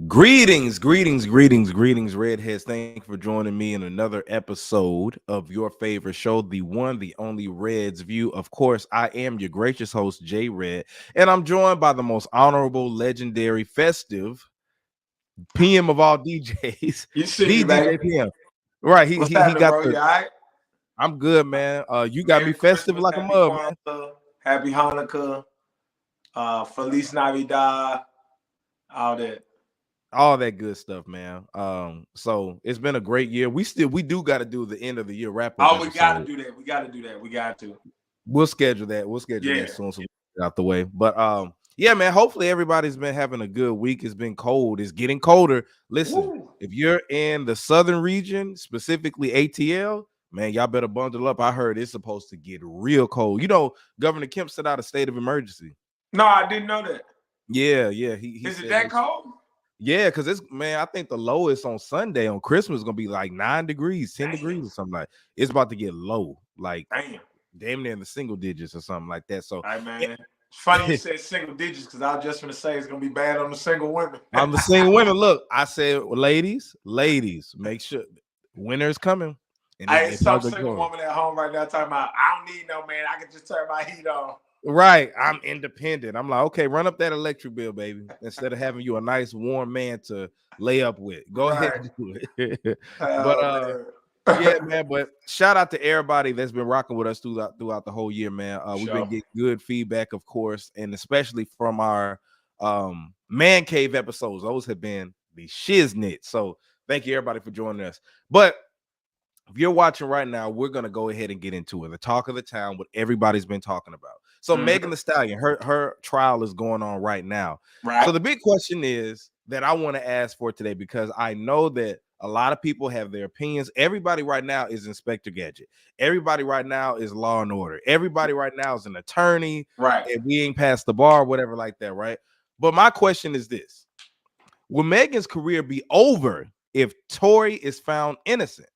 Greetings, redheads. Thank you for joining me in another episode of your favorite show, the one, the only Red's View. Of course, I am your gracious host, J Red, and I'm joined by the most honorable, legendary, festive PM of all DJs, You see me, the DJ baby. PM. Right, What's he happening, got bro? the. You all right? I'm good, man. You got me Merry festive Christmas, like a Happy mug, man. Kwanzaa, Happy Hanukkah, Feliz Navidad, all that. All that good stuff, man. So it's been a great year. We do got to do the end of the year wrap up Oh, we got to episode. do that. We got to do that. We got to. We'll schedule that. Yeah. Soon so we get out the way. But yeah, man. Hopefully everybody's been having a good week. It's been cold. It's getting colder. Listen, Woo. if you're in the southern region, specifically ATL, man, y'all better bundle up. I heard it's supposed to get real cold. You know, Governor Kemp set out a state of emergency. No, I didn't know that. Yeah. He Is it that cold? Yeah, because it's, man, I think the lowest on Sunday on Christmas is gonna be like 9 degrees, 10 degrees or something like. It's about to get low, like damn near in the single digits or something like that. So, all right, man. It's funny you said single digits because I was just gonna say it's gonna be bad on the single women. I'm the single women. Look, I said, ladies, make sure winter's coming. And I ain't some single woman at home right now talking about I don't need no man. I can just turn my heat on. Right, I'm independent. I'm like, okay, run up that electric bill, baby. Instead of having you a nice warm man to lay up with, go ahead and do it. But yeah, man. But shout out to everybody that's been rocking with us throughout the whole year, man. We've been getting good feedback, of course, and especially from our man cave episodes. Those have been the shiznit. So thank you everybody for joining us. But if you're watching right now, we're gonna go ahead and get into it. The talk of the town, what everybody's been talking about. So Megan Thee Stallion, her trial is going on right now. Right. So the big question is that I want to ask for today, because I know that a lot of people have their opinions. Everybody right now is Inspector Gadget. Everybody right now is Law and Order. Everybody right now is an attorney. Right. And we ain't past the bar, whatever like that, right? But my question is this: will Megan's career be over if Tory is found innocent?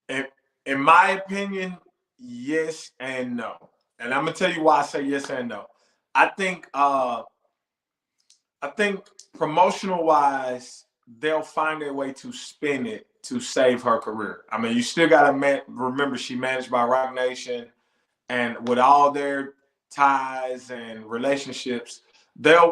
In my opinion, yes and no. And I'm gonna tell you why I say yes and no. I think promotional wise, they'll find a way to spin it to save her career. I mean, you still gotta remember she managed by Roc Nation, and with all their ties and relationships, they'll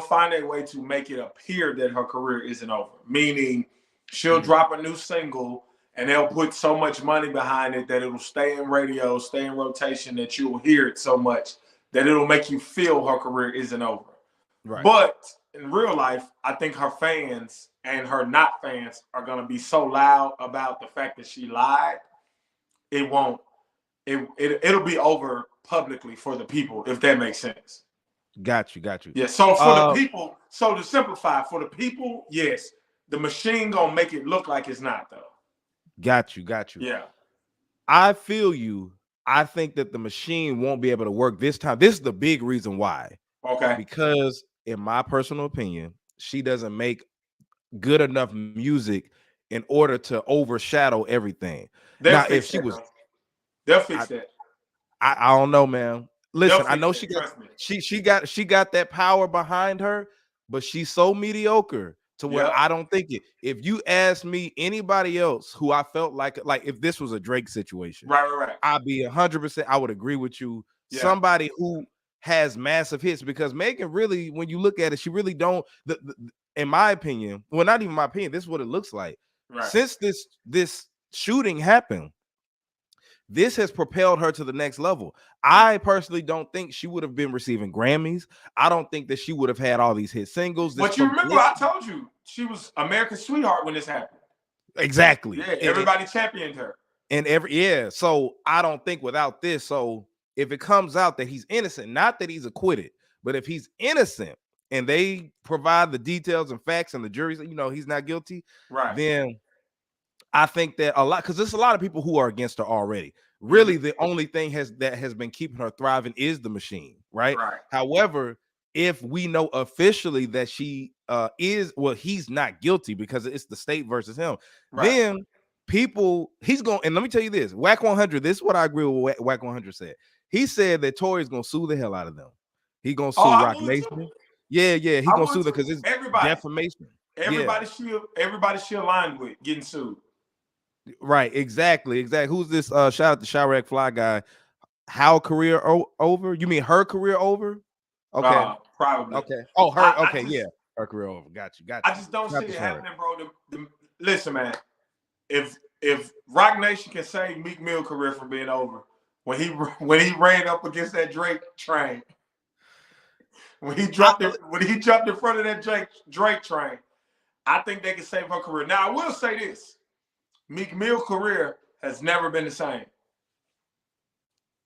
find a way to make it appear that her career isn't over. Meaning, she'll drop a new single, and they'll put so much money behind it that it'll stay in radio, stay in rotation, that you'll hear it so much that it'll make you feel her career isn't over. Right. But in real life, I think her fans and her not fans are going to be so loud about the fact that she lied. It'll be over publicly for the people, if that makes sense. Got you. Yeah, so for the people, so to simplify, for the people, yes, the machine going to make it look like it's not, though. Got you. Yeah. I feel you. I think that the machine won't be able to work this time. This is the big reason why. Okay. Because in my personal opinion, she doesn't make good enough music in order to overshadow everything. They'll fix that. I don't know, man. Listen, I know she got that power behind her, but she's so mediocre to where I don't think it. If you ask me anybody else who I felt like if this was a Drake situation, right, I'd be 100%. I would agree with you. Yeah. Somebody who has massive hits, because Megan really, when you look at it, she really don't. In my opinion, well, not even my opinion. This is what it looks like. Right. Since this shooting happened, this has propelled her to the next level. I personally don't think she would have been receiving Grammys. I don't think that she would have had all these hit singles. But you remember, I told you she was America's sweetheart when this happened. Exactly. Yeah, everybody championed her. And so I don't think without this. So if it comes out that he's innocent, not that he's acquitted, but if he's innocent and they provide the details and facts and the jury, he's not guilty, right? Then I think that a lot, because there's a lot of people who are against her already. Really, the only thing that has been keeping her thriving is the machine, right? However, if we know officially that she he's not guilty because it's the state versus him, then he's going, and let me tell you this, Whack 100, this is what I agree with Whack 100 said. He said that Tory's going to sue the hell out of them. He's going to sue Roc Nation. Yeah, he's going to sue them because defamation. Everybody she aligned with getting sued. Right, exactly. Who's this? Shout out to Chirac Fly guy. How career over? You mean her career over? Okay, probably. Okay. Oh, her. Okay, yeah, her career over. Got you. I just don't see it happening, bro. Listen, man. If Rock Nation can save Meek Mill career from being over, when he ran up against that Drake train, when he jumped in front of that Drake train, I think they can save her career. Now I will say this: Meek Mill's career has never been the same.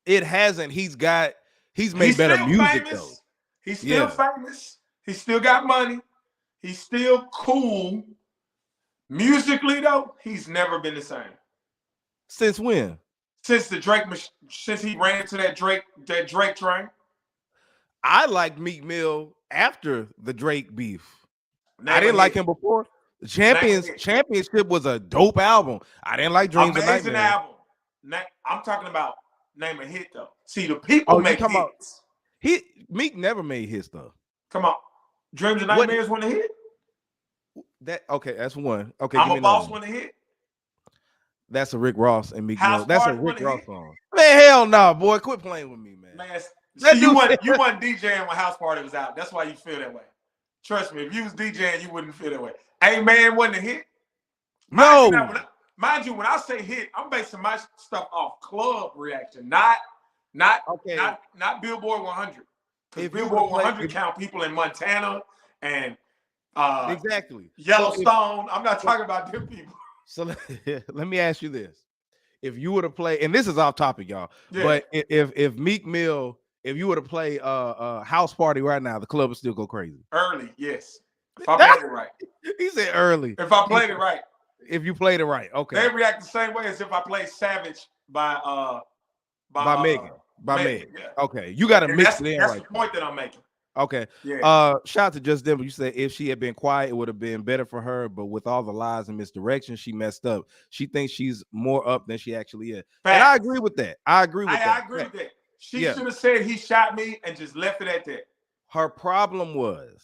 It hasn't. He's made better music though. He's still famous. He's still got money. He's still cool. Musically though, he's never been the same. Since when? Since he ran into that Drake train. I liked Meek Mill after the Drake beef. I didn't like him before. Championship was a dope album. I didn't like Dreams of Nightmare. Amazing album. I'm talking about name a hit though. See, the people make hits. Meek never made hits though. Come on, Dreams of Nightmare is one to hit. That's one. Okay, I'm a Boss one to hit. That's a Rick Ross and Meek Mill. That's a Rick Ross song. Man, hell no, boy. Quit playing with me, man. You wasn't DJing when House Party was out. That's why you feel that way. Trust me, if you was DJing, you wouldn't feel that way. Hey, man, wasn't a hit. No. Mind you, when I say hit, I'm basing my stuff off club reaction, not Billboard 100. Because Billboard 100 count people in Montana and exactly Yellowstone. I'm not talking about them people. So let me ask you this: if you were to play, and this is off topic, y'all, but if Meek Mill, if you were to play House Party right now, the club would still go crazy. Early, yes. If I played it right. He said early. If I played it right. If you played it right, okay. They react the same way as if I played Savage by Megan. Megan. Yeah. Okay, you got to mix it in. That's the point that I'm making. Okay. Yeah. Shout out to Just Denver. You said if she had been quiet, it would have been better for her. But with all the lies and misdirection, she messed up. She thinks she's more up than she actually is. Facts. And I agree with that. I agree with that. She should have said he shot me and just left it at that. Her problem was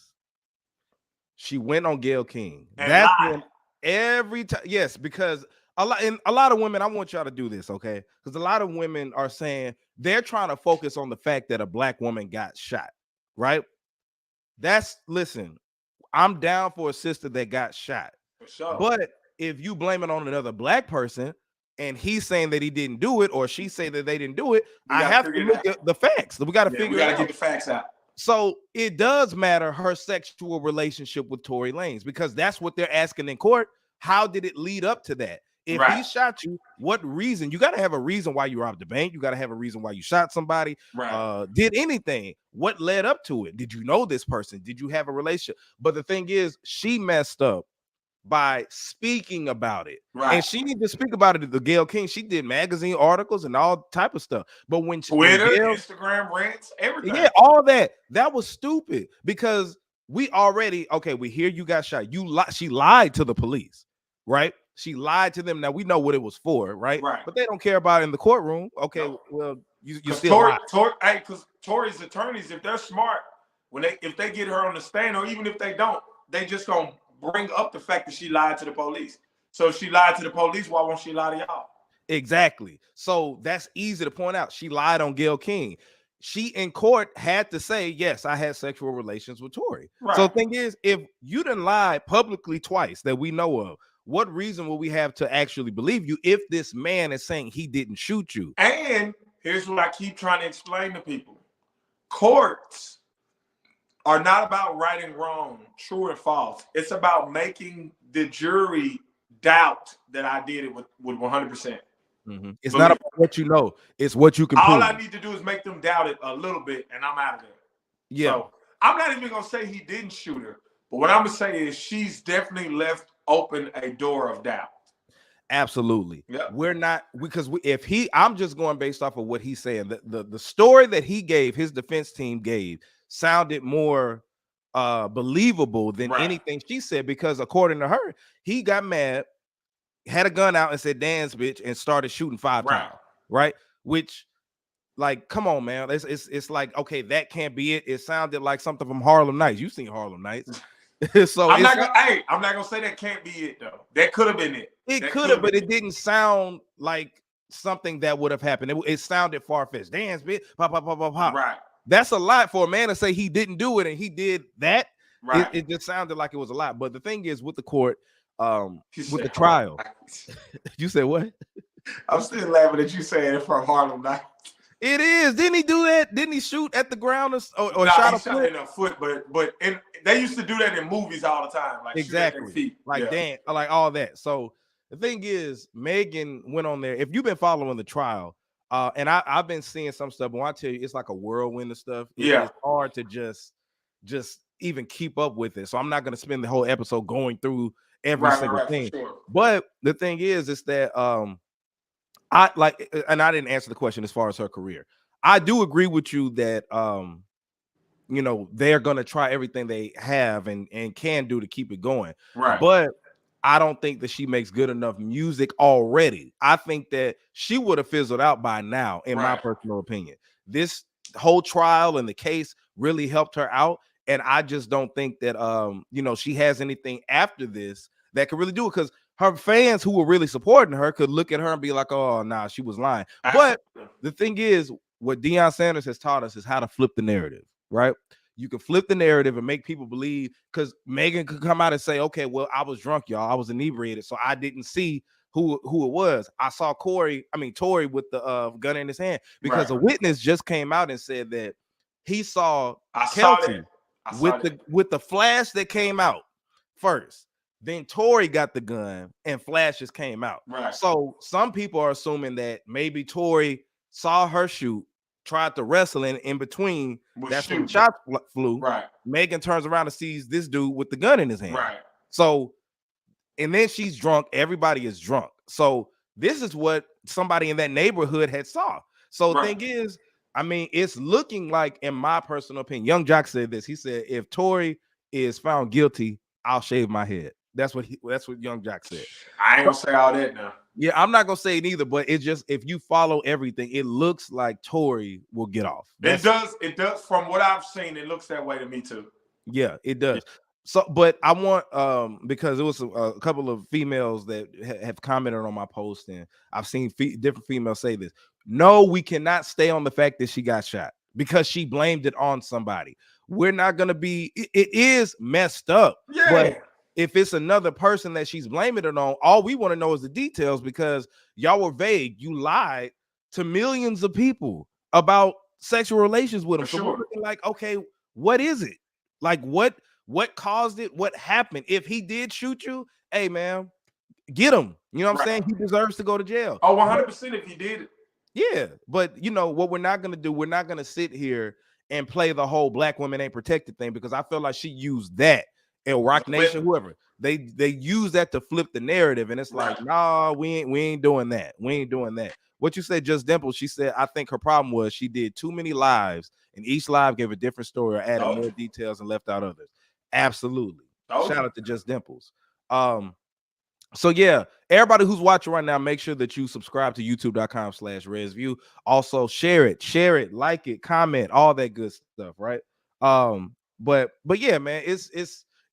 she went on Gayle King. And that's lied. when every time, yes, because a lot of women, I want y'all to do this, okay? Because a lot of women are saying they're trying to focus on the fact that a black woman got shot, right? Listen, I'm down for a sister that got shot. For sure. But if you blame it on another black person and he's saying that he didn't do it, or she say that they didn't do it, I have to look at the facts. We got to figure it out. We got to get the facts out. So it does matter her sexual relationship with Tory Lanez, because that's what they're asking in court. How did it lead up to that? If he shot you, what reason? You got to have a reason why you robbed the bank. You got to have a reason why you shot somebody. Right. Did anything? What led up to it? Did you know this person? Did you have a relationship? But the thing is, she messed up by speaking about it. Right. And she didn't just speak about it at the Gayle King. She did magazine articles and all type of stuff. But when Twitter, Instagram, rants, everything. Yeah, all that was stupid, because we hear you got shot. She lied to the police, right? She lied to them. Now we know what it was for, right? Right. But they don't care about it in the courtroom. Okay, no. Well, you still lie. Because Tory's attorneys, if they're smart, if they get her on the stand, or even if they don't, they just gonna bring up the fact that she lied to the police. So if she lied to the police, why won't she lie to y'all? Exactly. So that's easy to point out. She lied on Gayle King. She in court had to say, yes, I had sexual relations with Tory. Right. So the thing is, if you didn't lie publicly twice that we know of, what reason will we have to actually believe you if this man is saying he didn't shoot you? And here's what I keep trying to explain to people. Courts are not about right and wrong, true and false. It's about making the jury doubt that I did it with 100%. Mm-hmm. It's not about what you know. It's what you can prove. All I need to do is make them doubt it a little bit, and I'm out of there. Yeah. So I'm not even going to say he didn't shoot her. But what I'm going to say is she's definitely left open a door of doubt. Absolutely. Yep. We're not, because I'm just going based off of what he's saying. The story that he gave, his defense team gave, sounded more believable than anything she said, because according to her, he got mad, had a gun out and said, dance, bitch, and started shooting 5 times. Right? Which, like, come on, man. It's like, okay, that can't be it. It sounded like something from Harlem Nights. You've seen Harlem Nights. So I'm not gonna say that can't be it though. That could have been it. It could have, but it didn't sound like something that would have happened. It sounded far-fetched. Dance, bitch, pop, pop, pop, pop, pop. Right. That's a lot for a man to say he didn't do it and he did that. Right. It just sounded like it was a lot. But the thing is, with the court, with the trial, you said what? I'm still laughing at you saying it from Harlem Night. It is. Didn't he do that? Didn't he shoot at the ground or shot in a foot? But they used to do that in movies all the time. Like exactly, shoot at their feet. like dance, like all that. So the thing is, Megan went on there. If you've been following the trial, and I've been seeing some stuff, but when I tell you, it's like a whirlwind of stuff. It's hard to just even keep up with it. So I'm not going to spend the whole episode going through every single thing. Sure. But the thing is that I like, and I didn't answer the question as far as her career. I do agree with you that you know, they're gonna try everything they have and can do to keep it going. Right. But I don't think that she makes good enough music already. I think that she would have fizzled out by now, in my personal opinion. This whole trial and the case really helped her out. And I just don't think that you know, she has anything after this that could really do it, because her fans who were really supporting her could look at her and be like, oh, nah, she was lying. But the thing is, what Deion Sanders has taught us is how to flip the narrative, right? You can flip the narrative and make people believe, because Megan could come out and say, okay, well, I was drunk, y'all. I was inebriated, so I didn't see who it was. I saw Tory with the gun in his hand, because a witness just came out and said that he saw Kelsey with the flash that came out first. Then Tory got the gun and flashes came out. Right. So some people are assuming that maybe Tory saw her shoot, tried to wrestle in between. That's when the shot flew. Right. Megan turns around and sees this dude with the gun in his hand. Right. So, and then she's drunk. Everybody is drunk. So this is what somebody in that neighborhood had saw. So the thing is, I mean, it's looking like, in my personal opinion, Young Jock said this. He said, if Tory is found guilty, I'll shave my head. That's what Young Jock said. I ain't gonna say all that now. Yeah, I'm not gonna say it either, but it's just, if you follow everything, it looks like Tory will get off. It does. From what I've seen, it looks that way to me too. Yeah, it does. Yeah. So, but I want because it was a couple of females that have commented on my post, and I've seen different females say this. No, we cannot stay on the fact that she got shot because she blamed it on somebody. We're not gonna be. It is messed up. Yeah. But if it's another person that she's blaming it on, all we want to know is the details, because y'all were vague. You lied to millions of people about sexual relations with him. So we're looking like, okay, what is it? Like, what caused it? What happened? If he did shoot you, hey, man, get him. You know what I'm saying? He deserves to go to jail. Oh, 100% if he did it. Yeah, but you know what we're not going to do? We're not going to sit here and play the whole black women ain't protected thing, because I feel like she used that. Rock Nation, whoever, they use that to flip the narrative, and it's like, nah, we ain't doing that. We ain't doing that. What you said, Just Dimple, she said, I think her problem was she did too many lives, and each live gave a different story or added more details and left out others. Absolutely. Shout out to Just Dimples. So yeah, everybody who's watching right now, make sure that you subscribe to youtube.com/ResView. Also share it, like it, comment, all that good stuff, right? But yeah, man,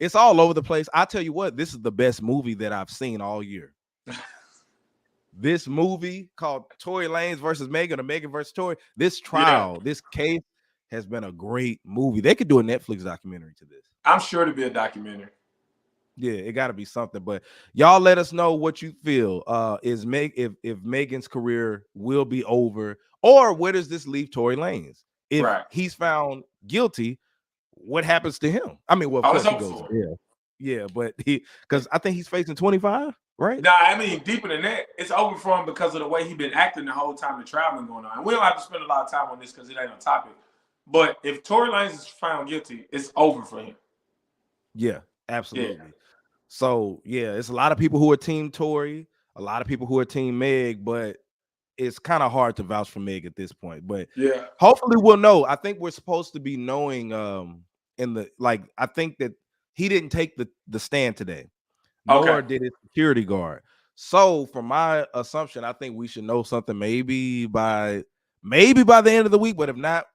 it's all over the place. I tell you what, this is the best movie that I've seen all year. This movie called Tory Lanez versus Megan, or Megan versus Tory. This trial, this case has been a great movie. They could do a Netflix documentary to this. I'm sure to be a documentary. Yeah, it got to be something. But y'all let us know what you feel. If Megan's career will be over, or where does this leave Tory Lanez? If he's found guilty, what happens to him? I mean, well, of course he goes. Yeah, but because I think he's facing 25, right? Nah, I mean, deeper than that, it's over for him because of the way he's been acting the whole time the trial been going on. And we don't have to spend a lot of time on this because it ain't a topic. But if Tory Lanez is found guilty, it's over for him. Yeah, absolutely. Yeah. So yeah, it's a lot of people who are team Tory, a lot of people who are team Meg, but it's kind of hard to vouch for Meg at this point. But yeah, hopefully we'll know. I think we're supposed to be knowing I think that he didn't take the stand today, nor did his security guard. So from my assumption, I think we should know something maybe by the end of the week, but if not,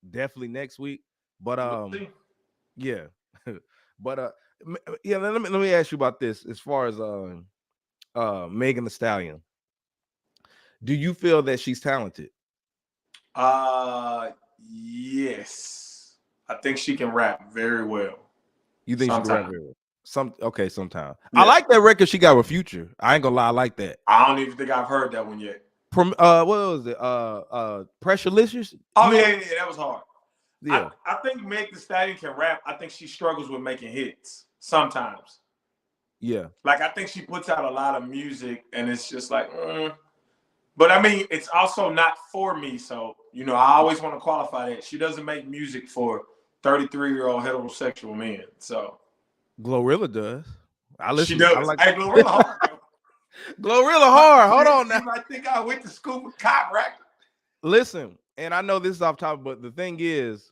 definitely next week. But yeah. But yeah, let me ask you about this. As far as Megan Thee Stallion, do you feel that she's talented? Yes. I think she can rap very well. You think she can rap Sometimes. very well? Sometimes. I Yeah. like that record she got with Future. I ain't gonna lie, I like that. I don't even think I've heard that one yet. What was it? Pressurelicious. Oh, yeah, that was hard. Yeah. I think Meg Thee Stallion can rap. I think she struggles with making hits sometimes. Yeah. Like, I think she puts out a lot of music, and it's just like, But I mean, it's also not for me. So, I always want to qualify that. She doesn't make music for 33-year-old heterosexual men. So Glorilla does. she does. I like Hey, Glorilla hard, though. Glorilla hard. Hold on now. You might think I went to school with cop rack. Listen, and I know this is off topic, but the thing is,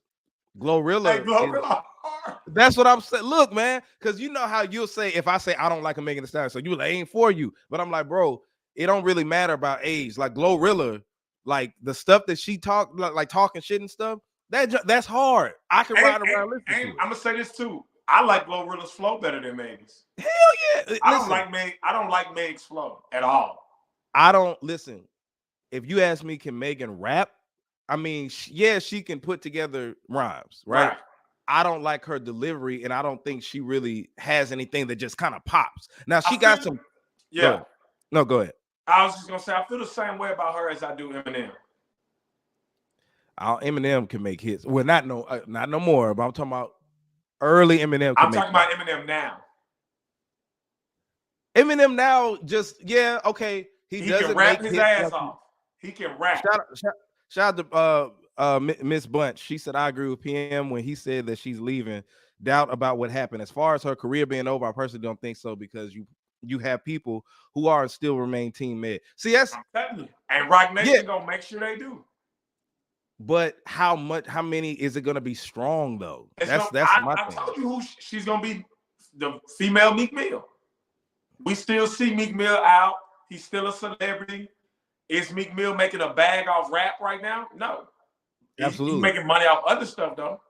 Glorilla. Hey, Glorilla hard. That's what I'm saying. Look, man, because you know how you'll say if I say I don't like a Megan Thee Stallion, so you like ain't for you. But I'm like, bro, it don't really matter about age. Like Glorilla, like the stuff that she like talking shit and stuff. That's hard. I can ride around listening to it. I'm gonna say this too. I like Glorilla's flow better than Megan's. Hell yeah! I don't like Meg's flow at all. I don't listen. If you ask me, can Megan rap? I mean, she can put together rhymes, right? I don't like her delivery, and I don't think she really has anything that just kind of pops. Now she got some. Yeah. No, go ahead. I was just gonna say I feel the same way about her as I do Eminem. Eminem can make hits. Well, not no more. But I'm talking about early Eminem. I'm talking about Eminem now. Eminem now, okay. He doesn't can rap make his ass off. He can rap. Shout out to Miss Bunch. She said I agree with PM when he said that she's leaving. Doubt about what happened. As far as her career being over, I personally don't think so because you have people who are still remain Team Med. See, that's I'm telling you. And Rock Nation gonna make sure they do. But how many is it gonna be strong though? That's my thing. I told you who she's gonna be, the female Meek Mill. We still see Meek Mill out. He's still a celebrity. Is Meek Mill making a bag off rap right now? No. Absolutely. He's making money off other stuff though.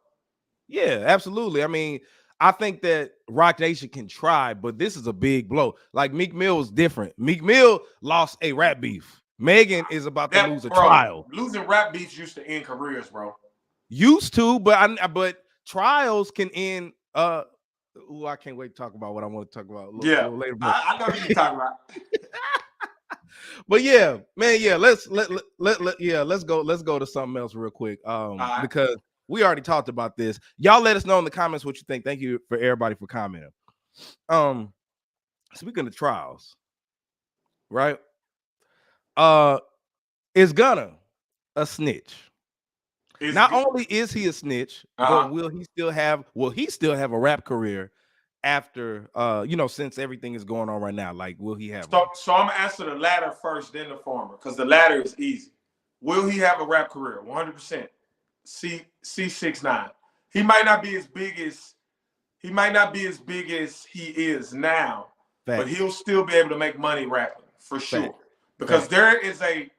Yeah, absolutely. I mean, I think that Rock Nation can try, but this is a big blow. Like Meek Mill is different. Meek Mill lost a rap beef. Megan is about to lose a trial. Losing rap beefs used to end careers, bro. Used to, but trials can end. I can't wait to talk about what I want to talk about. A little later. I know what you're talking about. But yeah, man, yeah. Let's go to something else real quick. Because we already talked about this. Y'all let us know in the comments what you think. Thank you for everybody for commenting. Speaking of trials, right? Is Gunna a snitch? Not only is he a snitch, but will he still have a rap career after since everything is going on right now? Like, will he have so I'm gonna answer the latter first, then the former, because the latter is easy. Will he have a rap career? 100%. C6ix9ine. He might not be as big as he is now, but he'll still be able to make money rapping for sure. Because there is an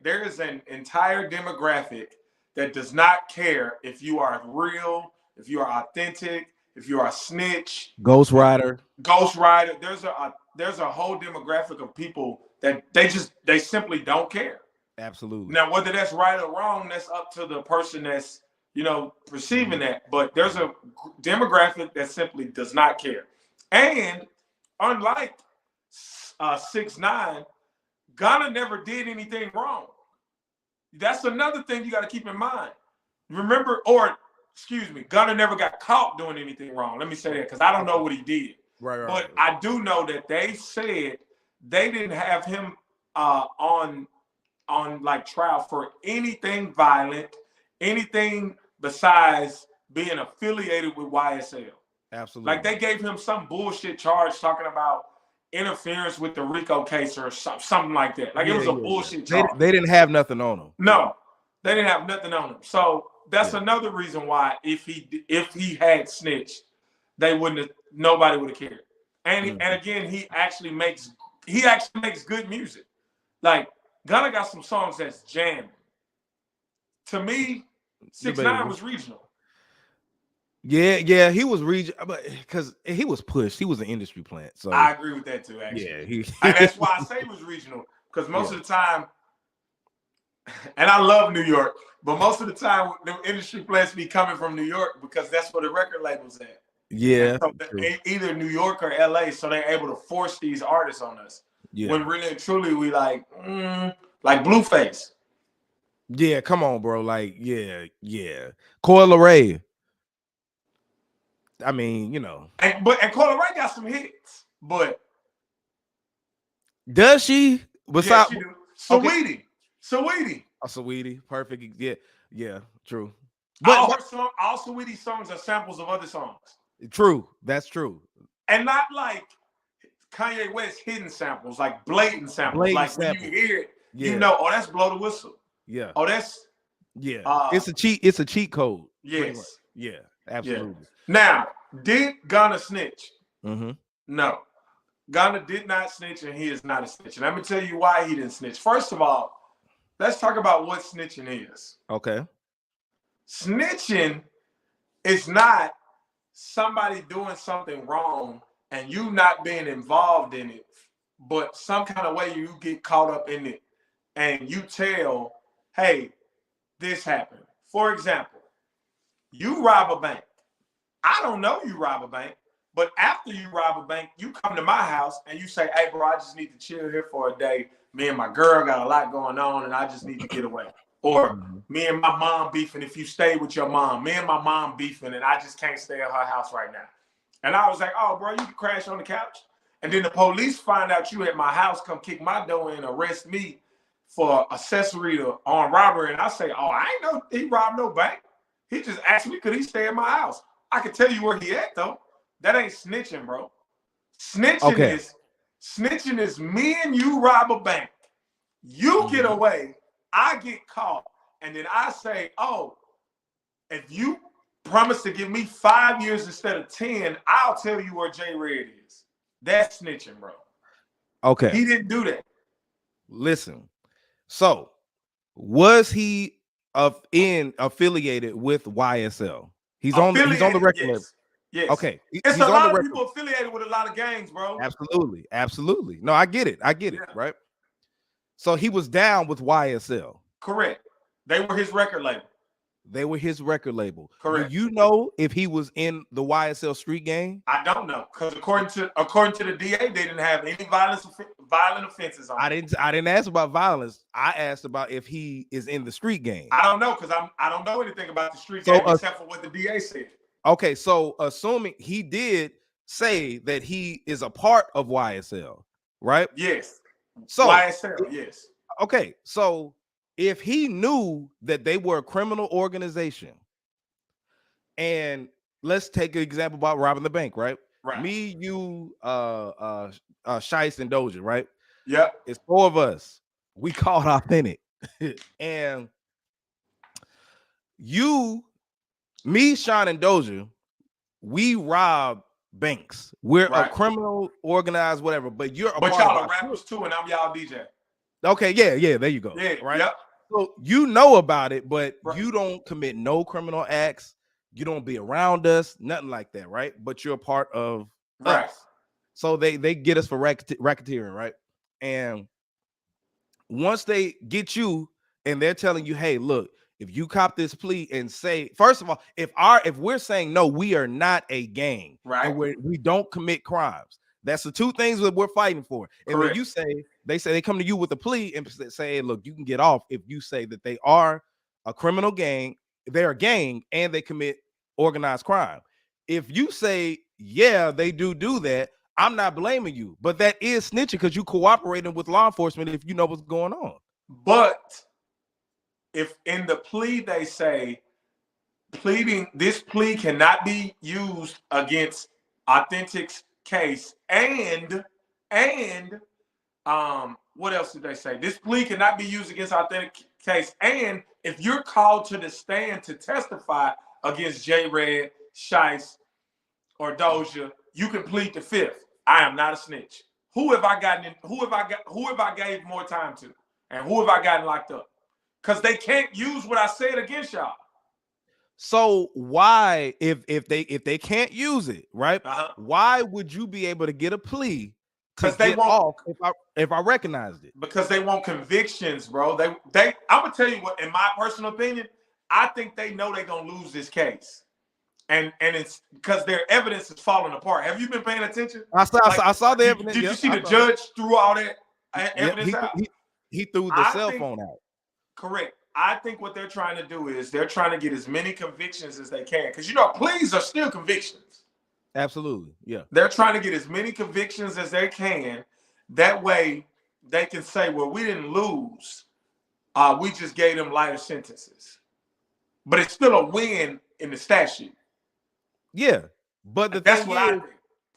entire demographic that does not care if you are real, if you are authentic, if you are a snitch, Ghost Rider. There's a whole demographic of people that they simply don't care. Absolutely. Now, whether that's right or wrong, that's up to the person that's perceiving that. But there's a demographic that simply does not care. And unlike 6ix9ine, Gunna never did anything wrong. That's another thing you got to keep in mind. Gunna never got caught doing anything wrong. Let me say that because I don't know what he did. But I do know that they said they didn't have him on like trial for anything violent, anything besides being affiliated with YSL. Absolutely. Like they gave him some bullshit charge talking about interference with the RICO case or something like that. Like it was a bullshit charge. They didn't have nothing on him. No, they didn't have nothing on him. So that's another reason why if he had snitched, nobody would have cared. And again, he actually makes good music. Like Gunna got some songs that's jamming. To me, 6ix9ine was regional. Yeah, he was but because he was pushed. He was an industry plant. So I agree with that too, actually. yeah, he And that's why I say it was regional, because most yeah. of the time, and I love New York, but most of the time, the industry plants be coming from New York because that's where the record label's at. And Yeah, so true. either New York or LA, so they're able to force these artists on us. Yeah. When really and truly we like Blueface. Yeah, come on, bro. Like, yeah. Coil Ray. I mean, And Coil Ray got some hits, but does she? yeah, Besides, she do. okay. Saweetie. Oh, Sweetie, perfect. Yeah, true. All But her song, all Saweetie's songs are samples of other songs. true, that's true. And not like Kanye West hidden samples, like blatant samples. Blatant Like when you sample. hear it, Yeah. you know, oh, that's Blow the Whistle. Yeah. Oh, that's it's a cheat code. Yes. Yeah, absolutely. Yeah. Now, did Gunna snitch? Mm-hmm. No. Gunna did not snitch, and he is not a snitch. And let me tell you why he didn't snitch. First of all, let's talk about what snitching is. Okay. Snitching is not somebody doing something wrong and you not being involved in it, but some kind of way you get caught up in it and you tell, hey, this happened. For example, you rob a bank. I don't know you rob a bank, but after you rob a bank, you come to my house and you say, hey, bro, I just need to chill here for a day. Me and my girl got a lot going on and I just need to get away. Or me and my mom beefing if you stay with your mom. Me and my mom beefing and I just can't stay at her house right now. And I was like, oh, bro, you can crash on the couch. And then the police find out you at my house, come kick my door in, arrest me for accessory to armed robbery. And I say, oh, I ain't know he robbed no bank. He just asked me, could he stay at my house? I can tell you where he at, though. That ain't snitching, bro. Snitching is me and you rob a bank. You get away, I get caught, and then I say, oh, if you promise to give me 5 years instead of 10, I'll tell you where J Red is. That's snitching, bro. Okay. He didn't do that. Listen. So, was he affiliated with YSL? He's on the record label. Yes. Okay. It's a lot of people affiliated with a lot of gangs, bro. Absolutely. No, I get it, right? So he was down with YSL. Correct. They were his record label. Correct. Do you know if he was in the YSL street gang? I don't know, because according to the DA, they didn't have any violent offenses on. I didn't ask about violence. I asked about if he is in the street gang. I don't know, because I don't know anything about the street gang except for what the DA said. Okay, so assuming he did say that he is a part of YSL, right? Yes. So YSL, yes. Okay, so if he knew that they were a criminal organization, and let's take an example about robbing the bank, right? Right. Me, you, Shice, and Doja, right? Yep. It's 4 of us. We called authentic, and you, me, Sean, and Doja, we rob banks. We're a criminal, organized, whatever. But you're y'all are rappers too, and I'm y'all DJ. Okay, yeah, there you go. Yeah, right. Yep. So you know about it, but you don't commit no criminal acts. You don't be around us, nothing like that, right? But you're a part of us. So they get us for racketeering, right? And once they get you and they're telling you, hey, look, if you cop this plea and say, first of all, if we're saying no, we are not a gang, right? And we don't commit crimes. That's the 2 things that we're fighting for. And when you say, they come to you with a plea and say, hey, look, you can get off if you say that they are a criminal gang, they're a gang, and they commit organized crime. If you say, yeah, they do that, I'm not blaming you. But that is snitching because you cooperating with law enforcement if you know what's going on. But if in the plea they say, this plea cannot be used against Authentic's case, and what else did they say? This plea cannot be used against Authentic case, and if you're called to the stand to testify against J Red, Shice, or Doja, you can plead the 5th. I am not a snitch. Who have I gave more time to, and who have I gotten locked up? Because they can't use what I said against y'all. So why, if they can't use it, right? Why would you be able to get a plea to get off if I recognized it? Because they want convictions, bro. I'm gonna tell you what, in my personal opinion, I think they know they're gonna lose this case. And it's because their evidence is falling apart. Have you been paying attention? I saw the evidence. Did you see the judge threw all that evidence out? He threw the cell phone out. Correct. I think what they're trying to do is they're trying to get as many convictions as they can. Because, pleas are still convictions. Absolutely. Yeah. They're trying to get as many convictions as they can. That way they can say, well, we didn't lose. We just gave them lighter sentences. But it's still a win in the statute. Yeah. But that's what I think,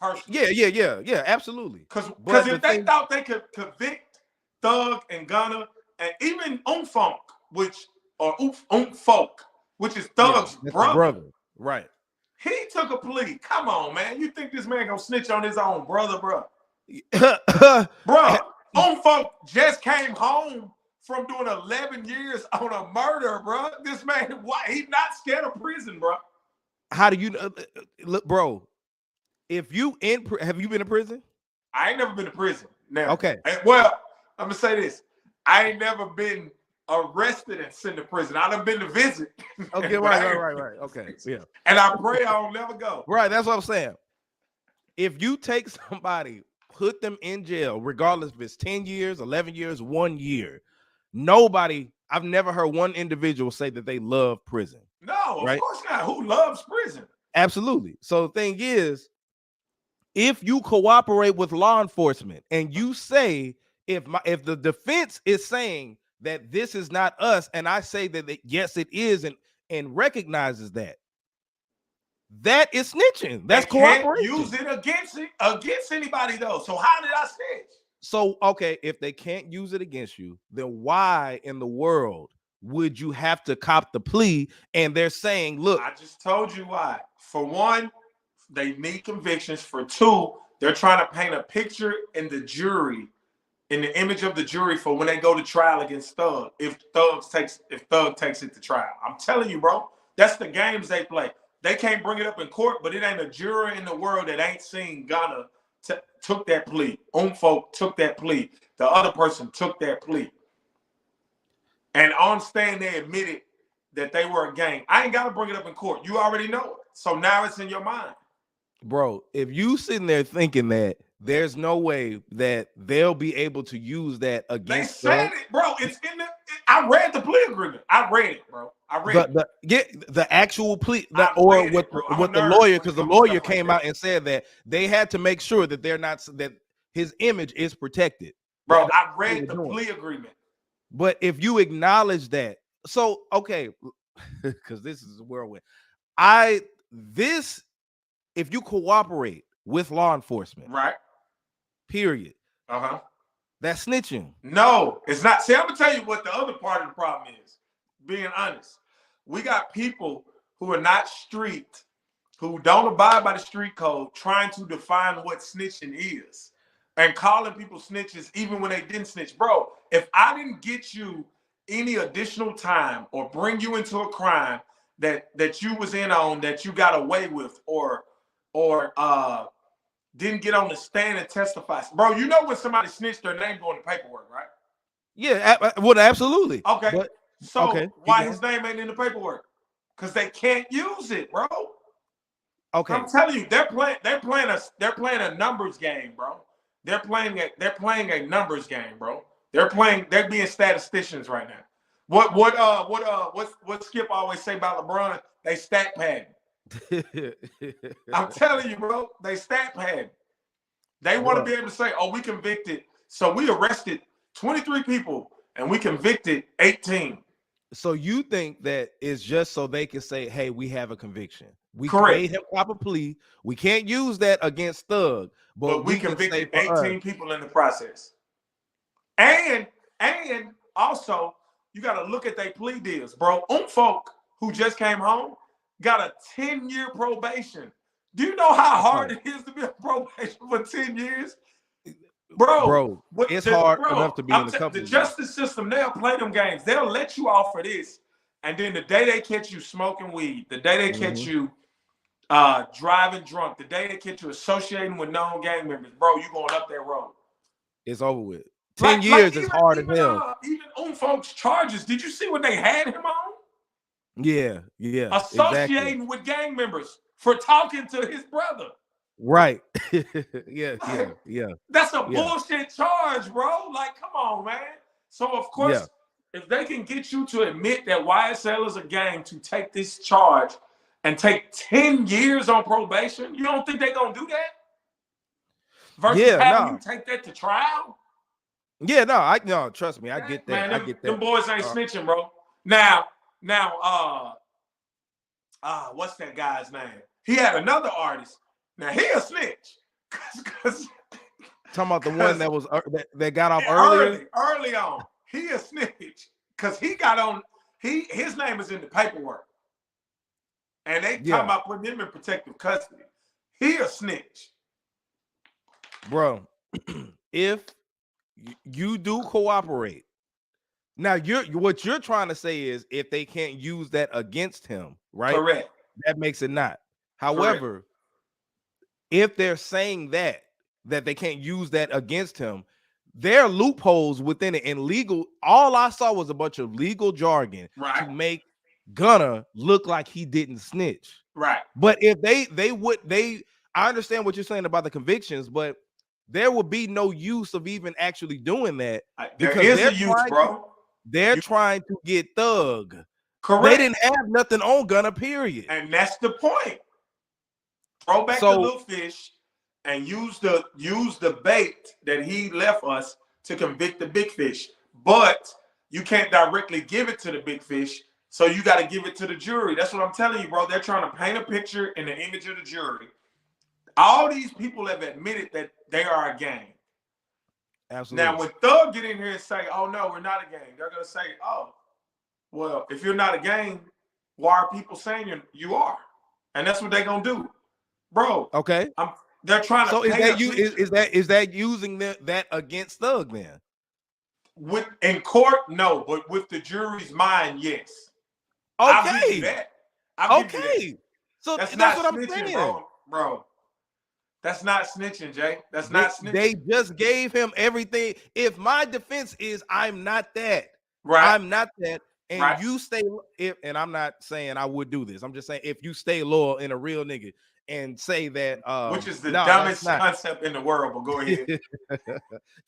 personally. Yeah, absolutely. Because if they thought they could convict Thug and Gunna and even Folk, which is Thug's brother. Right. He took a plea. Come on, man. You think this man gonna snitch on his own brother, bro? Bro, Folk just came home from doing 11 years on a murder, bro. This man, why he's not scared of prison, bro? How do you look, bro? If you have you been in prison? I ain't never been to prison. Never. Okay. Well, I'm gonna say this. I ain't never been arrested and sent to prison. I done been to visit. Okay, right. Okay, yeah. And I pray I don't never go. Right, that's what I'm saying. If you take somebody, put them in jail, regardless if it's 10 years, 11 years, 1 year, I've never heard one individual say that they love prison. No, of course not. Who loves prison? Absolutely. So the thing is, if you cooperate with law enforcement and you say, if the defense is saying that this is not us, and I say that yes, it is, and recognizes that is snitching. That's cooperation. Can't use it against anybody though. So how did I snitch? So okay, if they can't use it against you, then why in the world would you have to cop the plea? And they're saying, look, I just told you why. For one, they need convictions. For two, they're trying to paint a picture in the image of the jury for when they go to trial against Thug. If Thug takes it to trial, I'm telling you, bro, that's the games they play. They can't bring it up in court, but it ain't a juror in the world that ain't seen Gunna took that plea. Folk took that plea. The other person took that plea. And on stand, they admitted that they were a gang. I ain't got to bring it up in court. You already know it. So now it's in your mind. Bro, if you sitting there thinking that there's no way that they'll be able to use that against they said it, bro. It's in I read the plea agreement. I read it, bro. I read the actual plea, with the lawyer, because the lawyer came out and said that they had to make sure that that his image is protected. Bro, I read the plea agreement. But if you acknowledge that, so okay, because this is a whirlwind. If you cooperate with law enforcement, right? Period. That's snitching. No, it's not. See, I'm gonna tell you what the other part of the problem is. Being honest, we got people who are not street, who don't abide by the street code, trying to define what snitching is, and calling people snitches even when they didn't snitch. Bro, if I didn't get you any additional time or bring you into a crime that you was in on, that you got away with, or didn't get on the stand and testify. Bro, you know when somebody snitched, their name go in the paperwork, right? Yeah, well, absolutely. Okay. Why his name ain't in the paperwork? Because they can't use it, bro. Okay. I'm telling you, they're playing a numbers game, bro. They're playing a numbers game, bro. They're being statisticians right now. What Skip always say about LeBron? They stat padding. I'm telling you, bro, they stat pad. They want to be able to say, oh, we convicted. So we arrested 23 people and we convicted 18. So you think that it's just so they can say, hey, we have a conviction. We made him cop a plea. We can't use that against Thug, but we convicted 18 people in the process. And also, you got to look at their plea deals, bro. Folk, who just came home, got a 10-year probation. Do you know how hard it is to be on probation for 10 years? Bro, it's hard enough to be in the company. The justice system, they'll play them games. They'll let you off for this, And then the day they catch you smoking weed, the day they catch Mhm. you driving drunk, the day they catch you associating with known gang members, bro, you going up that road. It's over with. 10 Like years is even hard as hell. even folks' charges. Did you see what they had him on? Yeah, exactly. Associating with gang members for talking to his brother. Right. yeah. That's a bullshit charge, bro. Like, come on, man. So of course, if they can get you to admit that YSL is a gang, to take this charge and take 10 years on probation, you don't think they're gonna do that? Versus having you take that to trial? Yeah, no, trust me, I get that. Man, I get that. Them boys ain't snitching, bro. Now, what's that guy's name? He had another artist. Now he a snitch. Cause talking about the one that was that got off earlier? Early on. He a snitch. Cause he got on, his name is in the paperwork. And they talking about putting him in protective custody. He a snitch. Bro, if you do cooperate, now what you're trying to say is if they can't use that against him, right? Correct. That makes it not. However, if they're saying that they can't use that against him, there are loopholes within it and legal. All I saw was a bunch of legal jargon to make Gunna look like he didn't snitch. Right. But if I understand what you're saying about the convictions, but there would be no use of even actually doing that because there is a use, bro. They're trying to get Thug. Correct. They didn't have nothing on Gunna, period. And that's the point. Throw back the little fish and use the bait that he left us to convict the big fish. But you can't directly give it to the big fish, so you got to give it to the jury. That's what I'm telling you, bro. They're trying to paint a picture in the image of the jury. All these people have admitted that they are a gang. Absolutely. Now, when Thug get in here and say, "Oh no, we're not a gang," they're gonna say, "Oh, well, if you're not a gang, why are people saying you are?" And that's what they're gonna do, bro. Okay. They're trying to. So is that using that against Thug then? In court, no, but with the jury's mind, yes. Okay. I'll give you that. Okay. So that's what snitching, I'm saying, bro. That's not snitching, Jay. That's not snitching. They just gave him everything. If my defense is I'm not that, right? I'm not that, and you stay. And I'm not saying I would do this. I'm just saying if you stay loyal and a real nigga and say that, which is the dumbest concept in the world. But go ahead.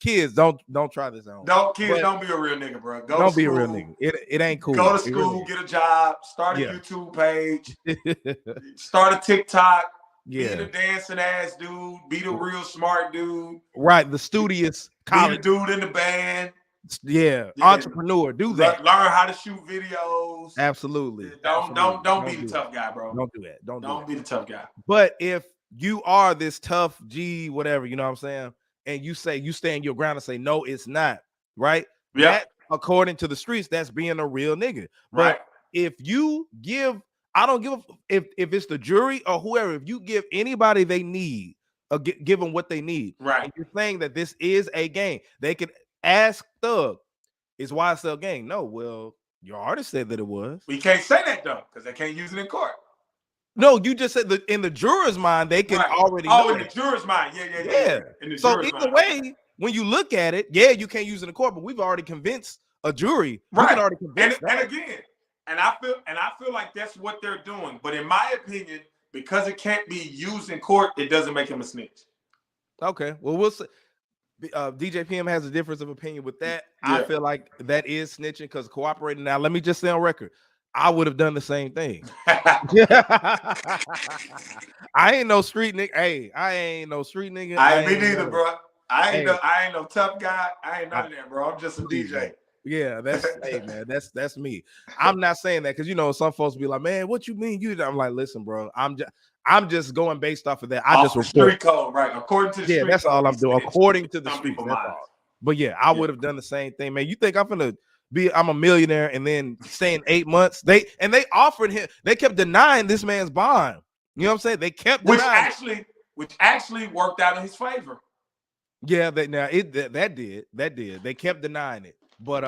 Kids, don't try this out. Don't be a real nigga, bro. Don't be a real nigga. It ain't cool. Go to school, get a job, start a YouTube page, start a TikTok. Be the dancing ass dude. Be the real smart dude. Right, the studious college. Be the dude in the band. Yeah, entrepreneur. Do that. Learn how to shoot videos. Absolutely. Don't be the tough guy, bro. Don't do that. Don't be the tough guy. But if you are this tough G, whatever, you know what I'm saying, and you stand your ground and say no, it's not, right? Yeah. That, according to the streets, that's being a real nigga. But if you give, I don't give if it's the jury or whoever, if you give anybody they need, give them what they need, right? And you're saying that this is a game, they could ask Thug, is YSL gang? No, well, your artist said that it was. We can't say that though, because they can't use it in court. No, you just said that in the juror's mind, they can already know in the juror's mind. Yeah. So either way, when you look at it, you can't use it in court, but we've already convinced a jury. Right. Can already convince and again, and I feel like that's what they're doing. But in my opinion, because it can't be used in court, it doesn't make him a snitch. Okay. Well, we'll see. DJ PM has a difference of opinion with that. I feel like that is snitching because cooperating. Now, let me just say on record, I would have done the same thing. I ain't no street nigga. Hey, I ain't no street nigga. I ain't me neither, bro. I ain't no tough guy. I ain't none of that, bro. I'm just a DJ. Yeah, that's hey man, that's me. I'm not saying that because some folks be like, man, what you mean? I'm like, listen, bro, I'm just going based off of that. I just report street code, right? According to the street that's code, all I'm doing. According to the street. But I would have done the same thing, man. You think I'm a millionaire and then staying 8 months? They offered him, they kept denying this man's bond. You know what I'm saying? They kept denying, which actually worked out in his favor. Yeah, that did. They kept denying it. But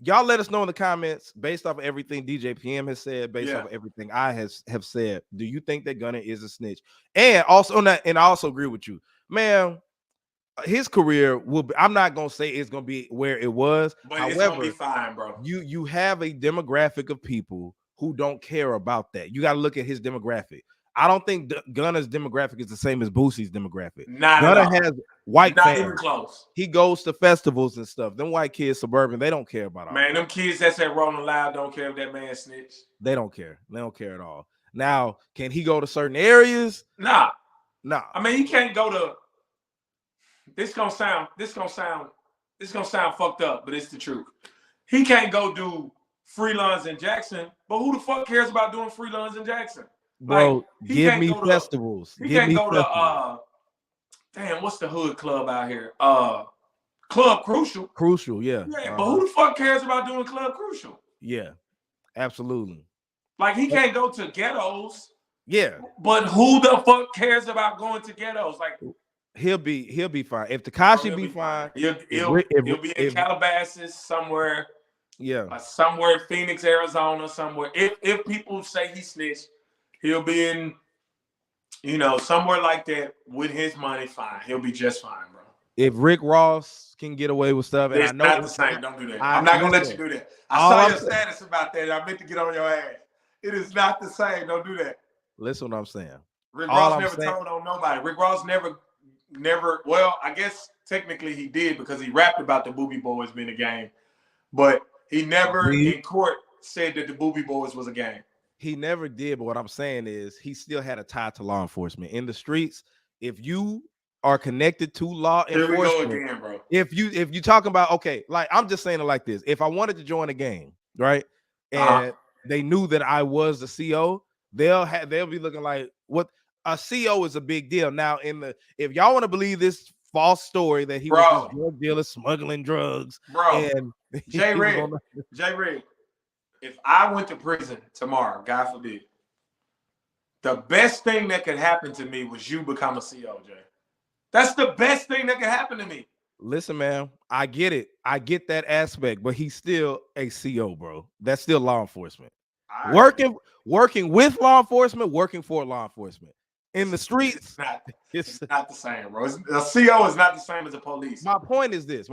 y'all let us know in the comments based off of everything DJ PM has said, based off of everything I have said. Do you think that Gunna is a snitch? And also on that, and I also agree with you, man. His career will be, I'm not gonna say it's gonna be where it was. But However, it's gonna be fine, bro. You have a demographic of people who don't care about that. You got to look at his demographic. I don't think Gunna's demographic is the same as Boosie's demographic. Gunna has white not fans. Even close. He goes to festivals and stuff. Them white kids, suburban, they don't care about all man. Them kids that say Rolling Loud don't care if that man snitch. They don't care. They don't care at all. Now, can he go to certain areas? Nah. I mean, he can't go to. This gonna sound fucked up, but it's the truth. He can't go do freelance in Jackson, but who the fuck cares about doing freelance in Jackson? Bro, like, give me festivals. He can't go to damn, what's the hood club out here? Club Crucial. Crucial, yeah. Yeah, but who the fuck cares about doing Club Crucial? Yeah, absolutely. Like he can't go to ghettos. Yeah. But who the fuck cares about going to ghettos? Like he'll be fine. If Tekashi be fine, he'll be in Calabasas somewhere. Yeah. Somewhere in Phoenix, Arizona, somewhere. If people say he snitched, he'll be in, somewhere like that with his money, fine. He'll be just fine, bro. If Rick Ross can get away with stuff, and it's I know not the same. Don't do that. I'm not gonna let you do that. I saw your status about that. I meant to get on your ass. It is not the same. Don't do that. Listen what I'm saying. Rick Ross never told on nobody. Rick Ross never. Well, I guess technically he did because he rapped about the Boobie Boys being a gang, but he never in court said that the Boobie Boys was a gang. He never did, but what I'm saying is he still had a tie to law enforcement in the streets. If you are connected to law enforcement, here we go again, bro. If you talking about, okay, like I'm just saying it like this: if I wanted to join a gang, right, and they knew that I was the CO, they'll be looking like what a CO is a big deal. Now, if y'all want to believe this false story that he was this drug dealer smuggling drugs, and J Red, if I went to prison tomorrow, God forbid, the best thing that could happen to me was you become a CO, Jay. That's the best thing that could happen to me. Listen, man, I get it. I get that aspect, but he's still a CO, bro. That's still law enforcement. Working with law enforcement, working for law enforcement. In the streets, it's not the same, bro. A CO is not the same as a police. My point is this.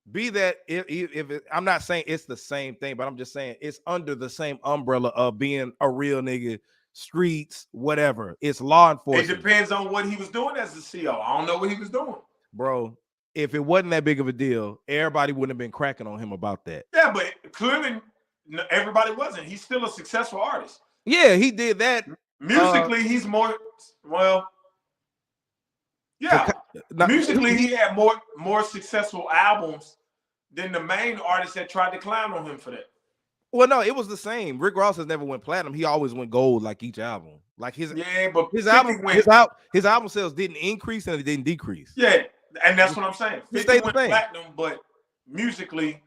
Be that if I'm not saying it's the same thing, but I'm just saying it's under the same umbrella of being a real nigga, streets, whatever. It's law enforcement. It depends on what he was doing as a CO. I don't know what he was doing. Bro, if it wasn't that big of a deal, everybody wouldn't have been cracking on him about that. Yeah, but clearly everybody wasn't. He's still a successful artist. Yeah, he did that. Musically, he's more musically he had more successful albums than the main artists that tried to clown on him for that. Well, no, it was the same. Rick Ross has never went platinum. He always went gold, like each album. Like his album sales didn't increase and it didn't decrease. Yeah, and that's what I'm saying. 50 went platinum, but musically,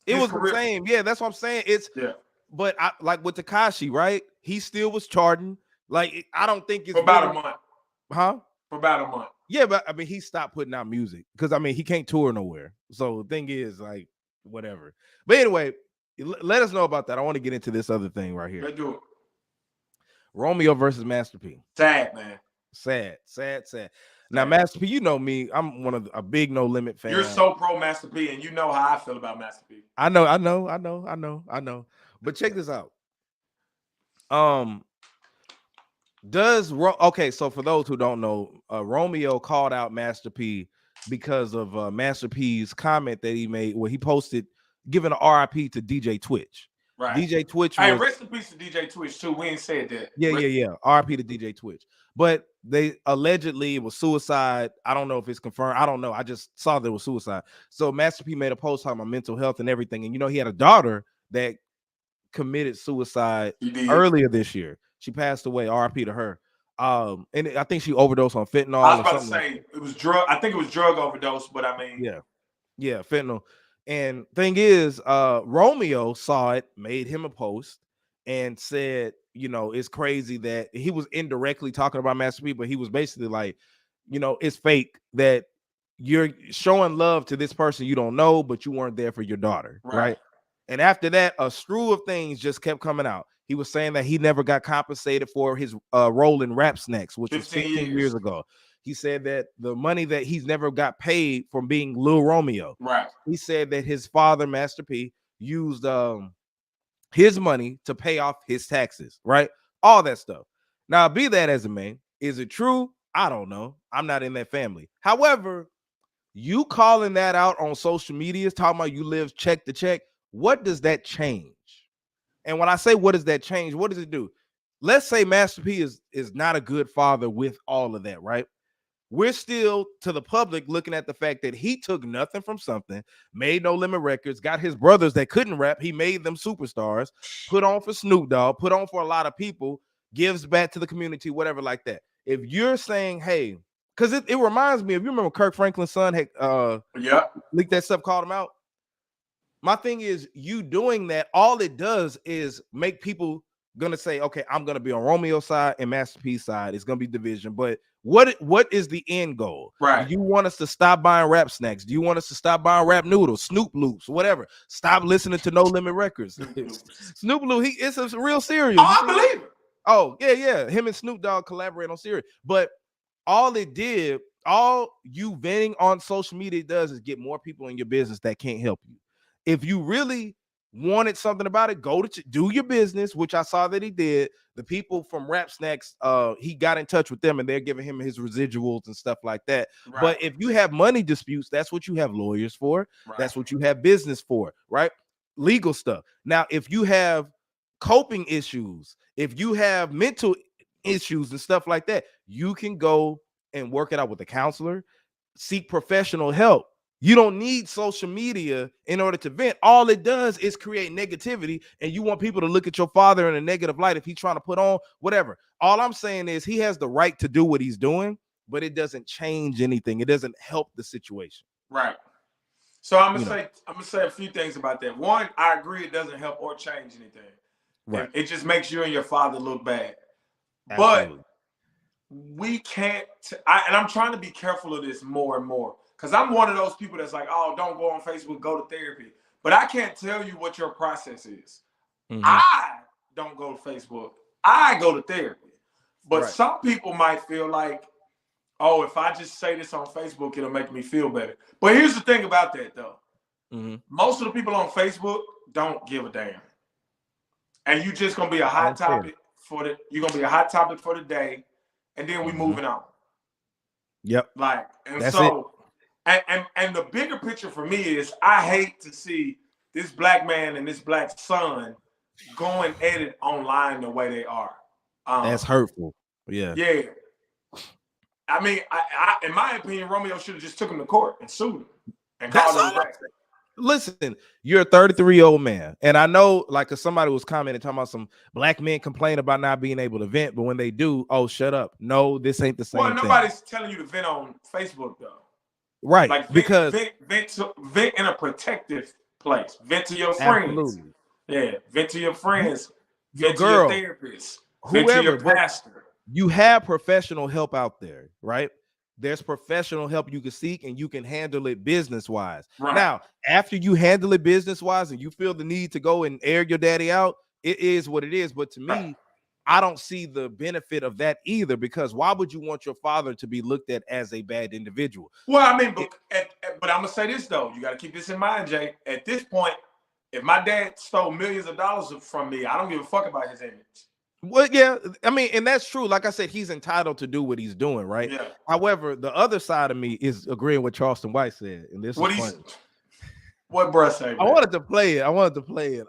it was the same. Yeah, that's what I'm saying. But like with Tekashi, right? He still was charting. Like I don't think it's for about a month. Huh? For about a month. Yeah, but I mean, he stopped putting out music because I mean he can't tour nowhere. So the thing is, like, whatever. But anyway, let us know about that. I want to get into this other thing right here. Let's do it. Romeo versus Master P. Sad, man. Sad. Now, Master P, you know me. I'm a big No Limit fan. You're so pro Master P, and you know how I feel about Master P. I know. But check this out. So for those who don't know, Romeo called out Master P because of Master P's comment that he made where he posted giving an RIP to DJ Twitch. Right. DJ Twitch. Hey, rest in peace to DJ Twitch too. We ain't said that. Yeah. RIP to DJ Twitch. But they allegedly it was suicide. I don't know if it's confirmed. I don't know. I just saw that it was suicide. So Master P made a post talking about mental health and everything. And he had a daughter that committed suicide earlier this year. She passed away. RIP to her. And I think she overdosed on fentanyl. I was about to say it was drug. I think it was drug overdose, but I mean, yeah, fentanyl. And thing is, Romeo saw it, made him a post, and said, it's crazy that he was indirectly talking about Master P, but he was basically like, it's fake that you're showing love to this person you don't know, but you weren't there for your daughter, right? And after that, a slew of things just kept coming out. He was saying that he never got compensated for his role in Rap Snacks, which was 15 years ago. He said that the money that he's never got paid from being Lil Romeo. Right. He said that his father, Master P, used his money to pay off his taxes, right? All that stuff. Now, be that as it may, is it true? I don't know. I'm not in that family. However, you calling that out on social media, talking about you live check to check, what does that change? And when I say what does that change, what does it do? Let's say Master P is not a good father with all of that, right? We're still to the public looking at the fact that he took nothing from something, made No Limit Records, got his brothers that couldn't rap, he made them superstars, put on for Snoop Dogg, put on for a lot of people, gives back to the community, whatever like that. If you're saying, hey, because it reminds me of, you remember Kirk Franklin's son had leaked that stuff, called him out. My thing is, you doing that, all it does is make people gonna say, okay, I'm gonna be on Romeo's side and Master P's side. It's gonna be division. But what is the end goal? Right. Do you want us to stop buying Rap Snacks? Do you want us to stop buying Rap Noodles, Snoop Loops, whatever? Stop listening to No Limit Records. Snoop Loop, it's a real serious. Oh, I believe it. Oh, yeah. Him and Snoop Dogg collaborate on Sirius. But all it did, all you venting on social media does is get more people in your business that can't help you. If you really wanted something about it, go to do your business, which I saw that he did. The people from Rap Snacks, he got in touch with them and they're giving him his residuals and stuff like that. Right. But if you have money disputes, that's what you have lawyers for. Right. That's what you have business for, right? Legal stuff. Now, if you have coping issues, if you have mental issues and stuff like that, you can go and work it out with a counselor, seek professional help. You don't need social media in order to vent. All it does is create negativity, and you want people to look at your father in a negative light if he's trying to put on whatever. All I'm saying is he has the right to do what he's doing, but it doesn't change anything. It doesn't help the situation. Right. So I'm gonna say a few things about that. One, I agree it doesn't help or change anything. Right. It just makes you and your father look bad. Absolutely. But we can't, and I'm trying to be careful of this more and more. Because I'm one of those people that's like, oh, don't go on Facebook, go to therapy. But I can't tell you what your process is. Mm-hmm. I don't go to Facebook. I go to therapy. But some people might feel like, oh, if I just say this on Facebook, it'll make me feel better. But here's the thing about that, though. Mm-hmm. Most of the people on Facebook don't give a damn. And you're just going to be a hot topic you're going to be a hot topic for the day. And then we moving on. Yep. Like, and that's so... it. And the bigger picture for me is I hate to see this black man and this black son going at it online the way they are. That's hurtful. Yeah. Yeah. I mean, I in my opinion, Romeo should have just took him to court and sued him and called him back. Listen, you're a 33-year-old man. And I know, like, if somebody was commenting, talking about some black men complain about not being able to vent, but when they do, oh, shut up. No, this ain't the same thing. Well, nobody's telling you to vent on Facebook, though. Right, like because vent in a protective place. Vent to your friends. Absolutely. Yeah, vent to your friends. Vent to your therapist. Vent to your pastor. You have professional help out there, right? There's professional help you can seek, and you can handle it business-wise. Right. Now, after you handle it business-wise and you feel the need to go and air your daddy out, it is what it is. But to me, I don't see the benefit of that either, because why would you want your father to be looked at as a bad individual? Well, I mean, but I'm gonna say this though. You got to keep this in mind, Jay. At this point, if my dad stole millions of dollars from me, I don't give a fuck about his image. Well, yeah, I mean, and that's true. Like I said, he's entitled to do what he's doing, right? Yeah. However, the other side of me is agreeing with Charleston White said, and this is funny. What bruh say? I wanted to play it.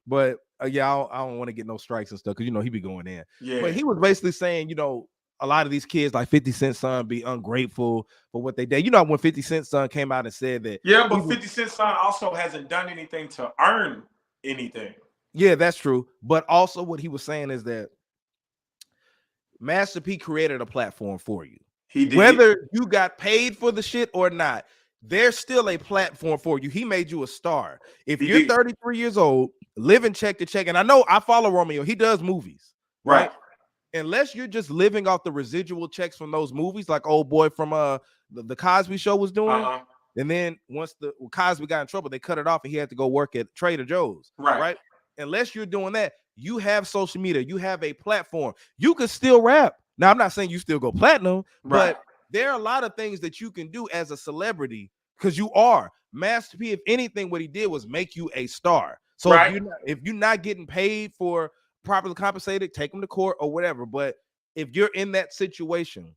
But yeah, I don't want to get no strikes and stuff, because he be going in. Yeah. But he was basically saying, a lot of these kids, like 50 Cent's son, be ungrateful for what they did. When 50 Cent's son came out and said that. Yeah, but 50 Cent's son also hasn't done anything to earn anything. Yeah, that's true. But also what he was saying is that Master P created a platform for you. He did. Whether you got paid for the shit or not, there's still a platform for you. He made you a star. If you're 33 years old, living check to check, and I know I follow Romeo. He does movies, right? unless you're just living off the residual checks from those movies, like old boy from the Cosby Show was doing. And then once Cosby got in trouble, they cut it off and he had to go work at Trader Joe's. Right. Unless you're doing that, you have social media, you have a platform. You can still rap. Now, I'm not saying you still go platinum, but there are a lot of things that you can do as a celebrity because you are. Master P, if anything, what he did was make you a star. So if you're not getting paid for properly compensated, take them to court or whatever. But if you're in that situation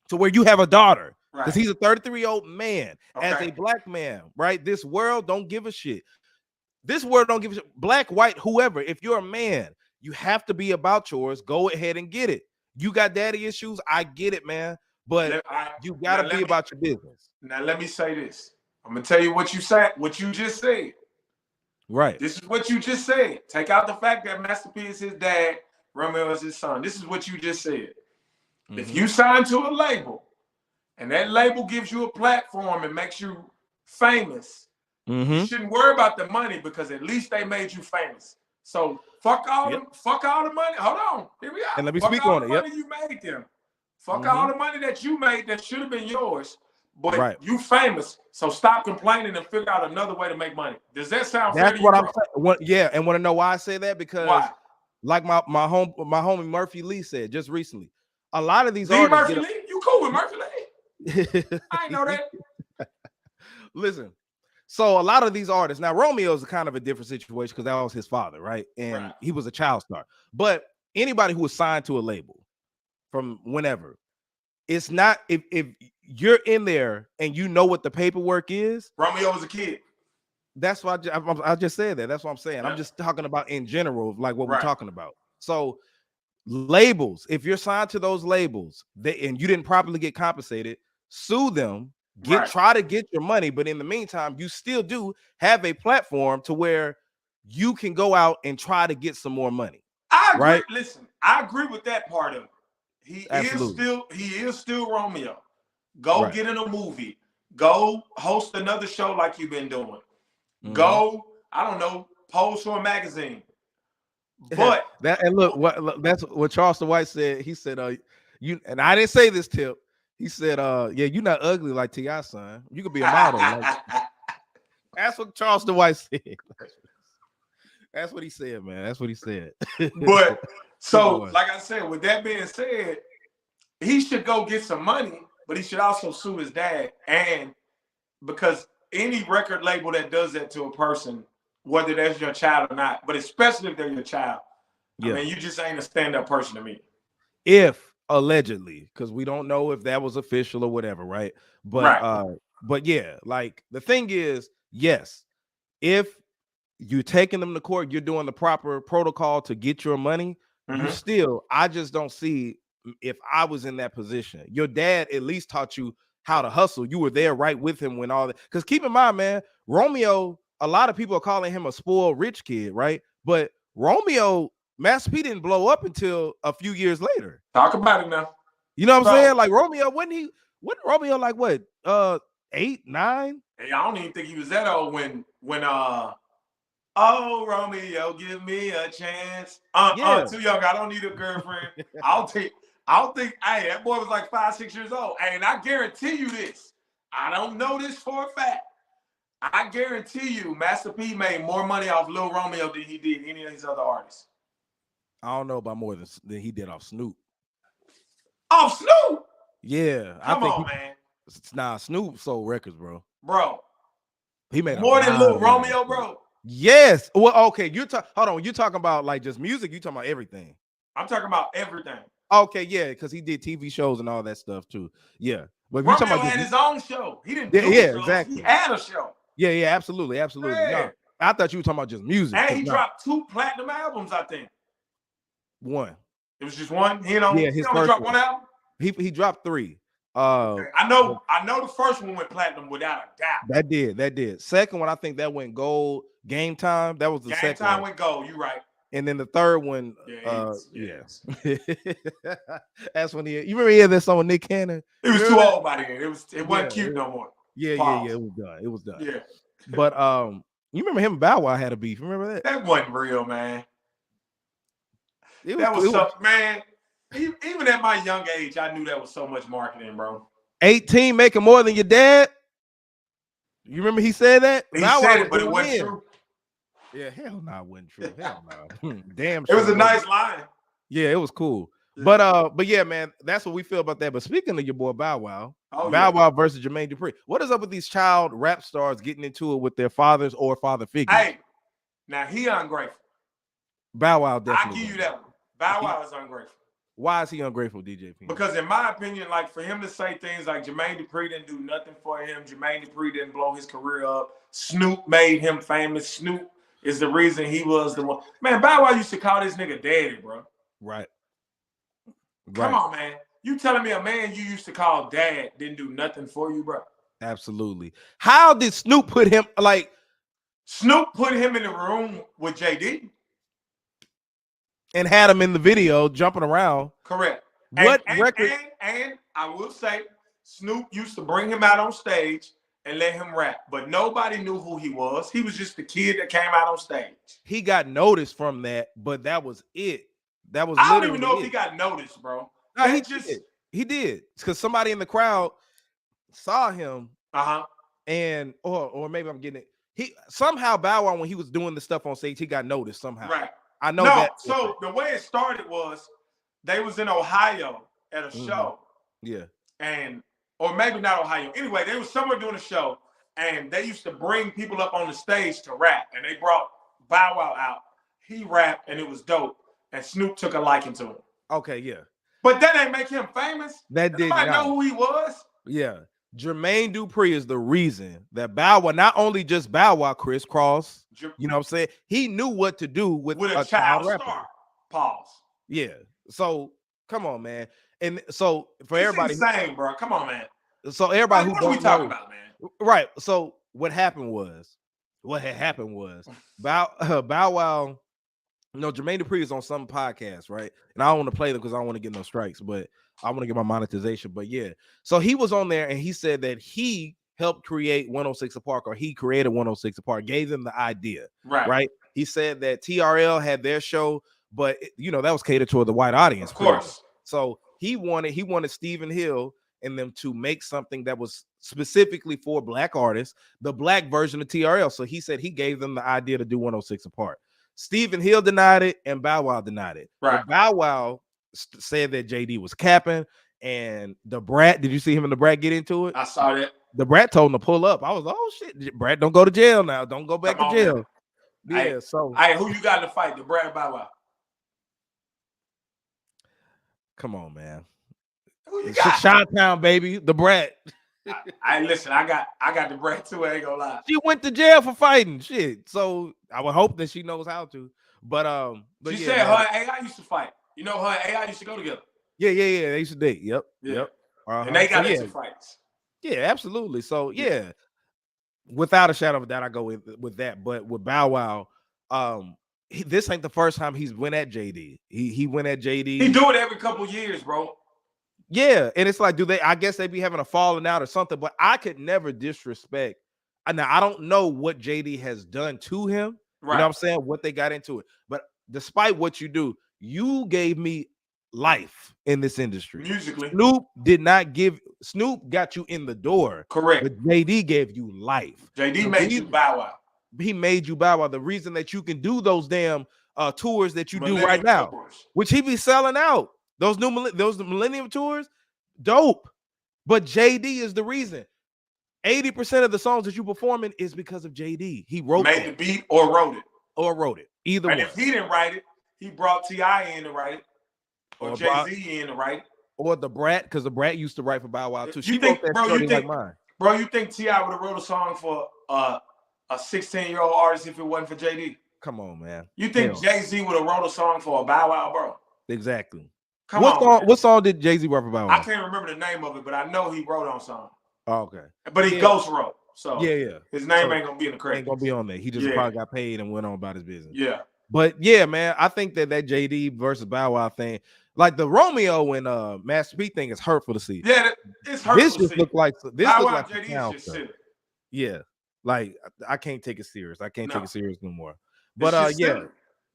to where you have a daughter, because he's a 33-year-old man, as a black man, right? This world don't give a shit. This world don't give a shit. Black, white, whoever. If you're a man, you have to be about yours. Go ahead and get it. You got daddy issues. I get it, man. But you got to be about your business. Now, let me say this. I'm going to tell you what you said, what you just said. Right. This is what you just said. Take out the fact that Master P is his dad, Romeo is his son. This is what you just said. Mm-hmm. If you sign to a label and that label gives you a platform and makes you famous, you shouldn't worry about the money because at least they made you famous. So fuck all the money. Hold on. Here we are. And let me fuck speak all on the it. money you made them. Fuck all the money that you made that should have been yours. But you famous, so stop complaining and figure out another way to make money. Does that sound fair to you? That's what I'm saying. And want to know why I say that? Because like my homie Murphy Lee said just recently, a lot of these artists. Murphy Lee? You cool with Murphy Lee? I ain't know that. Listen, so a lot of these artists, now Romeo is kind of a different situation because that was his father, right? And he was a child star. But anybody who was signed to a label from whenever, it's not if you're in there and you know what the paperwork is. Romeo was a kid. That's why I just said that. That's what I'm saying. I'm just talking about in general, like what we're talking about. So labels, if you're signed to those labels and you didn't properly get compensated, sue them, try to get your money. But in the meantime, you still do have a platform to where you can go out and try to get some more money. I agree. Listen, I agree with that part of it. He is still Romeo. Go get in a movie. Go host another show like you've been doing. Go, I don't know, pose for a magazine. But that's what Charleston White said. He said, you and I didn't say this, Tip. He said, yeah, you're not ugly like T.I., son. You could be a model. That's what Charleston White said. That's what he said, man. That's what he said. But so, like I said, with that being said, he should go get some money, but he should also sue his dad. And because any record label that does that to a person, whether that's your child or not, but especially if they're your child, I mean, you just ain't a stand-up person to me. If allegedly, because we don't know if that was official or whatever, right? But yeah, like the thing is, yes, if you're taking them to court, you're doing the proper protocol to get your money. You still, I just don't see if I was in that position. Your dad at least taught you how to hustle. You were there right with him when all that. Because keep in mind, man, Romeo, a lot of people are calling him a spoiled rich kid, right? But Romeo, Master P didn't blow up until a few years later. Talk about it now. You know what I'm saying? Like Romeo, wasn't Romeo like what? 8, 9? Hey, I don't even think he was that old when oh, Romeo, give me a chance. Too young. I don't need a girlfriend. I don't think, hey, that boy was like 5, 6 years old. Hey, and I guarantee you this. I don't know this for a fact. I guarantee you Master P made more money off Lil Romeo than he did any of these other artists. I don't know about more than he did off Snoop. Off Snoop? Yeah. Come on, man. Nah, Snoop sold records, bro. Bro. He made more than Lil Romeo, bro. Yes. Well, okay. Hold on. You're talking about like just music. You talking about everything. I'm talking about everything. Okay, yeah, because he did TV shows and all that stuff too. Yeah, but Romeo had his own show. He didn't do shows. Exactly. He had a show. Yeah, absolutely. Yeah. No, I thought you were talking about just music. And he dropped 2 platinum albums, I think. 1. It was just 1. He only dropped 1 album. He dropped 3. Okay. I know the first one went platinum without a doubt. That did. Second one, I think that went gold. Game Time. That was the second. Game Time went gold. You're right. And then the third one, that's when you remember he had that song with Nick Cannon. It was too old by then. It wasn't cute no more. Yeah, it was done. Yeah. But you remember him and Bow Wow had a beef. Remember that? That wasn't real, man. Man. even at my young age, I knew that was so much marketing, bro. 18 making more than your dad. You remember he said that? He Bow Wow said was it, but it going wasn't in. true. Yeah, hell no, it wasn't true. Hell no. Damn It sure. was a nice line. Yeah, it was cool. Yeah. But yeah, man, that's what we feel about that. But speaking of your boy Bow Wow, Oh, Bow yeah. Wow versus Jermaine Dupri. What is up with these child rap stars getting into it with their fathers or father figures? Hey, now he ungrateful. Bow Wow I definitely. give you that one. Bow Wow is ungrateful. Why is he ungrateful, DJ P? Because in my opinion, like for him to say things like Jermaine Dupri didn't do nothing for him, Jermaine Dupri didn't blow his career up, Snoop made him famous, Snoop is the reason he was the one. Man, Bow Wow used to call this nigga daddy, bro. Right. Come on, man. You telling me a man you used to call dad didn't do nothing for you, bro? Absolutely. How did Snoop put him like? Snoop put him in the room with JD. And had him in the video jumping around. Correct. What record? And I will say, Snoop used to bring him out on stage and let him rap, but nobody knew who he was. He was just the kid that came out on stage. He got noticed from that, but that was it. That was. I don't even know if he got noticed, bro. No, he did. Because somebody in the crowd saw him. And or maybe I'm getting it. He somehow Bow Wow, when he was doing the stuff on stage, he got noticed somehow. Right. I know that. So the way it started was they was in Ohio at a show. Yeah. Or maybe not Ohio. Anyway, they was somewhere doing a show, and they used to bring people up on the stage to rap, and they brought Bow Wow out. He rapped, and it was dope, and Snoop took a liking to him. Okay, yeah. But that ain't make him famous. That did not. Know who he was. Yeah. Jermaine Dupri is the reason that Bow Wow, not only just Bow Wow crisscross, you know what I'm saying? He knew what to do with a child rapper. Star. Pause. Yeah. So come on, man. And so for everybody, insane, bro. Come on, man. So everybody what are we talking about, man? Right. So what had happened was Bow Wow. You know, Jermaine Dupri is on some podcast, right? And I don't want to play them because I don't want to get no strikes, but I want to get my monetization. But yeah, so he was on there and he said that he helped create 106 Apart, or he created 106 Apart, gave them the idea, right? He said that TRL had their show, but you know that was catered toward the white audience, of course. So he wanted Stephen Hill and them to make something that was specifically for black artists, the black version of TRL. So he said he gave them the idea to do 106 Apart. Stephen Hill denied it and Bow Wow denied it. Right. But Bow Wow said that JD was capping, and the Brat, did you see him and the Brat get into it? I saw that. The Brat told him to pull up. I was like, oh shit, Brat, don't go to jail now. Don't go back to jail. Man. Yeah, so who you got to fight? The Brat or Bow Wow? Come on, man. Who you got? Chi-Town, baby, the Brat. Listen, I got the Brat too. I ain't gonna lie. She went to jail for fighting shit. So I would hope that she knows how to. But she said her and AI used to fight. You know, her and AI used to go together. Yeah. They used to date. Yep. And they got into fights. Yeah, absolutely. So yeah, without a shadow of a doubt, I go with that. But with Bow Wow, this ain't the first time he's went at JD. He went at JD. He do it every couple years, bro. Yeah, and it's like, I guess they be having a falling out or something, but I could never disrespect. Now, I don't know what JD has done to him. Right. You know what I'm saying? What they got into it. But despite what you do, you gave me life in this industry. Musically. Snoop got you in the door. Correct. But JD gave you life. JD made you Bow Wow. He made you Bow Wow. The reason that you can do those damn tours that you do right now, which he be selling out. Those Millennium tours, dope. But JD is the reason. 80% of the songs that you performing is because of JD. He made the beat or wrote it. Either one. If he didn't write it, he brought T.I. in to write it. Or Jay-Z in to write it. Or the Brat, because the Brat used to write for Bow Wow too. You think T.I. would have wrote a song for a 16-year-old artist if it wasn't for JD? Come on, man. You think Jay-Z would have wrote a song for a Bow Wow, bro? Exactly. What song did Jay-Z write for Bow Wow? I can't remember the name of it, but I know he wrote on song. Oh, okay. But he ghost wrote. So yeah. His name ain't gonna be in the credits. Ain't gonna be on there. He just probably got paid and went on about his business. Yeah. But yeah, man, I think that JD versus Bow Wow thing, like the Romeo and Master P thing, is hurtful to see. Yeah, it's hurtful. This just look like Bow Wow JD is just silly. Yeah, like I can't take it serious. I can't take it serious no more. But yeah,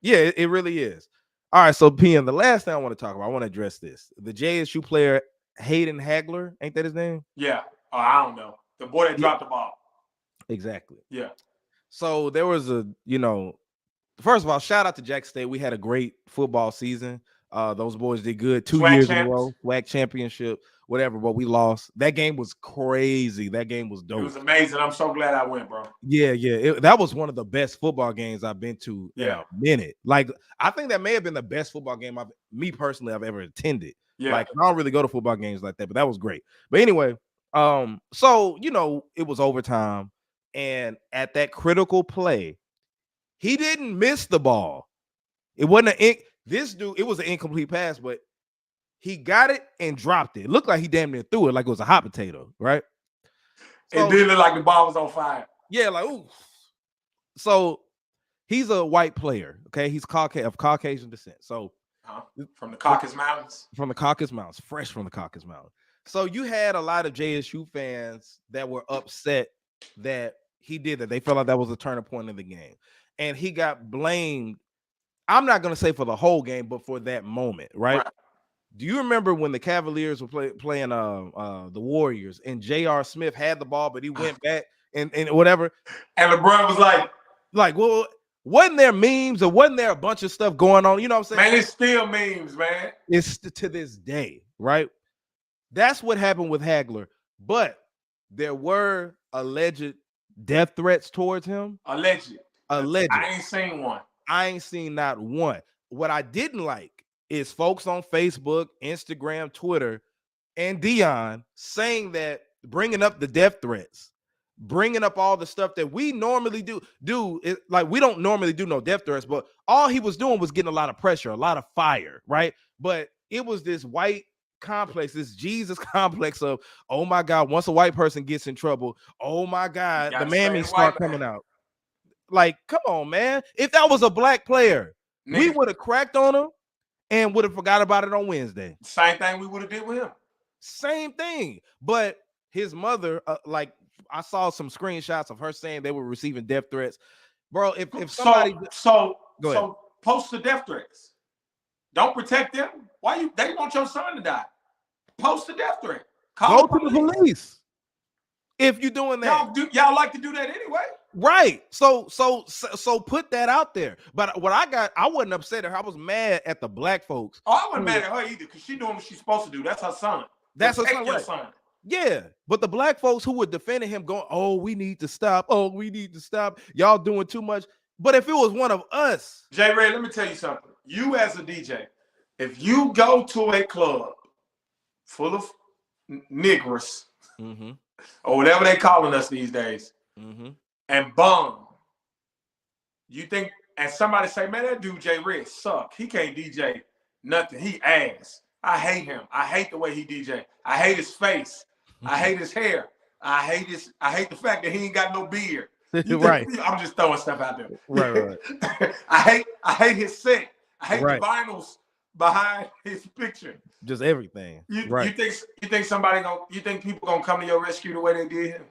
it really is. All right, so PM, the last thing I want to talk about, I want to address this. The JSU player Hayden Hagler, ain't that his name? Yeah. Oh, I don't know. The boy that dropped the ball. Exactly. Yeah. So there was first of all, shout out to Jack State. We had a great football season. Those boys did good 2 years in a row, WAC championship, whatever, but we lost. That game was crazy. That game was dope. It was amazing. I'm so glad I went, bro. Yeah. That was one of the best football games I've been to in a minute. Like, I think that may have been the best football game I've ever attended. Yeah. Like, I don't really go to football games like that, but that was great. But anyway, so it was overtime, and at that critical play, he didn't miss the ball. It wasn't it was an incomplete pass, but he got it and dropped it. It looked like he damn near threw it like it was a hot potato, right? So, it did look like the ball was on fire. Yeah, like, ooh. So he's a white player, okay? He's of Caucasian descent. So from the Caucasus Mountains. From the Caucasus Mountains, fresh from the Caucasus Mountains. So you had a lot of JSU fans that were upset that he did that. They felt like that was a turning point in the game. And he got blamed. I'm not going to say for the whole game, but for that moment, right? Do you remember when the Cavaliers were playing the Warriors and J.R. Smith had the ball, but he went back and whatever? And LeBron was like, well, wasn't there memes or wasn't there a bunch of stuff going on? You know what I'm saying? Man, it's still memes, man. It's to this day, right? That's what happened with Hagler. But there were alleged death threats towards him. Alleged. I ain't seen one. I ain't seen not one. What I didn't like is folks on Facebook, Instagram, Twitter, and Dion saying that, bringing up the death threats, bringing up all the stuff that we normally do. Like, we don't normally do no death threats, but all he was doing was getting a lot of pressure, a lot of fire, right? But it was this white complex, this Jesus complex of, oh my God, once a white person gets in trouble, oh my God, the mammies start coming out. Like, come on, man. If that was a black player, we would have cracked on him and would have forgot about it on Wednesday. Same thing we would have did with him. Same thing. But his mother, like, I saw some screenshots of her saying they were receiving death threats. Bro, if somebody so post the death threats. Don't protect them. They want your son to die. Post the death threat. Go to the police. If you're doing that. Y'all like to do that anyway. Right. So put that out there. But I wasn't upset at her. I was mad at the black folks. Oh, I wasn't mad at her either, because she's doing what she's supposed to do. That's her son. That's her son. Right. Son. Yeah. But the black folks who were defending him going, oh, we need to stop. Oh, we need to stop. Y'all doing too much. But if it was one of us. J. Ray, let me tell you something. You as a DJ, if you go to a club full of niggers, or whatever they calling us these days, and bomb, you think, and somebody say, man, that dude J. Red suck. He can't DJ nothing. He ass. I hate him. I hate the way he DJ. I hate his face. I hate his hair. I hate the fact that he ain't got no beard. Right. I'm just throwing stuff out there. Right. I hate his set. I hate the vinyls behind his picture. Just everything. You think people gonna come to your rescue the way they did him?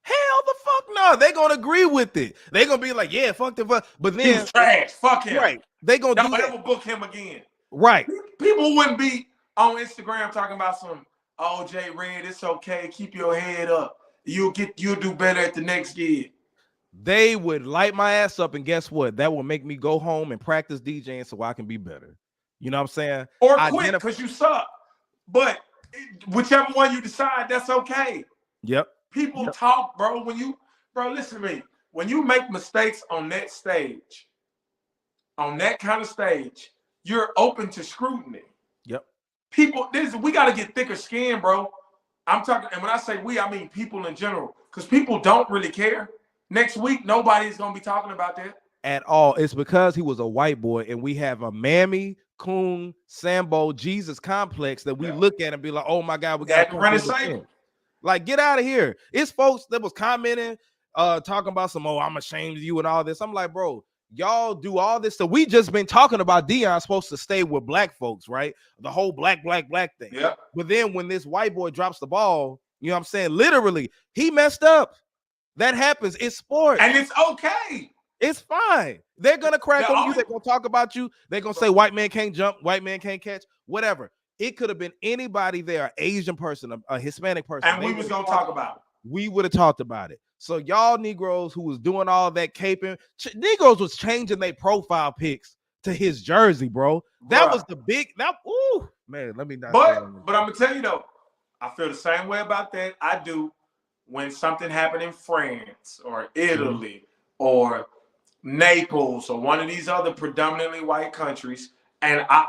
Hell the fuck no. They gonna agree with it. They gonna be like, yeah, fuck the fuck. But then he's trash. Fuck him. Right. They gonna don't ever book him again. Right. People wouldn't be on Instagram talking about some, oh, J. Red, it's okay. Keep your head up. You'll do better at the next gig. They would light my ass up, and guess what? That will make me go home and practice DJing so I can be better. You know what I'm saying? Or quit because you suck. But whichever one you decide, that's okay. Yep. People talk, bro. Listen to me. When you make mistakes on that stage, on that kind of stage, you're open to scrutiny. Yep. People, we got to get thicker skin, bro. I'm talking, and when I say we, I mean people in general, because people don't really care. Next week, nobody's going to be talking about that. At all. It's because he was a white boy, and we have a Mammy, Coon, Sambo, Jesus complex that we look at and be like, oh my God, we got to run it. Like, get out of here. It's folks that was commenting, talking about some, oh, I'm ashamed of you and all this. I'm like, bro, y'all do all this. So we just been talking about Deion supposed to stay with black folks, right? The whole black thing. Yeah. But then when this white boy drops the ball, you know what I'm saying? Literally, he messed up. That happens. It's sport. And it's okay. It's fine. They're gonna crack on you. They're gonna talk about you. They're gonna say white man can't jump, white man can't catch, whatever. It could have been anybody there, an Asian person, a Hispanic person, and we was gonna talk about it. We would have talked about it. So y'all Negroes who was doing all that caping, Negroes was changing their profile pics to his jersey, bro. That was the big. Ooh, man. Let me not. But I'm gonna tell you though, I feel the same way about that. I do when something happened in France or Italy or Naples or one of these other predominantly white countries. And I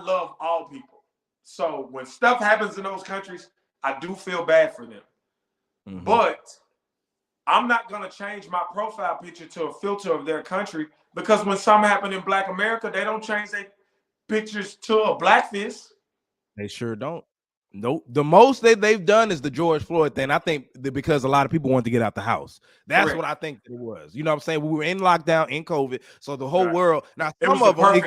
love all people. So when stuff happens in those countries, I do feel bad for them. But I'm not going to change my profile picture to a filter of their country, because when something happened in Black America, they don't change their pictures to a blackface. They sure don't. Nope. The most they've done is the George Floyd thing. I think because a lot of people wanted to get out the house. That's what I think it was. You know what I'm saying? We were in lockdown, in COVID. So the whole world. Now, some of them,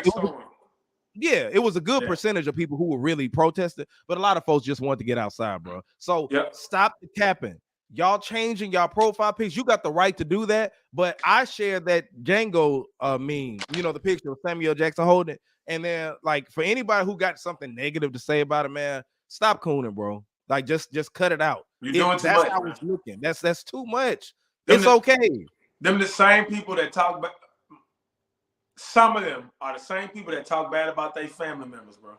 it was a good percentage of people who were really protesting, but a lot of folks just wanted to get outside, bro. So stop the capping. Y'all changing y'all profile pics. You got the right to do that. But I shared that Django meme, you know, the picture of Samuel Jackson holding it. And then, like, for anybody who got something negative to say about it, man, stop cooning, bro. Like, just cut it out. You're doing too much. That's how it's looking. That's too much. It's okay. Them the same people that talk about. Some of them are the same people that talk bad about their family members, bro.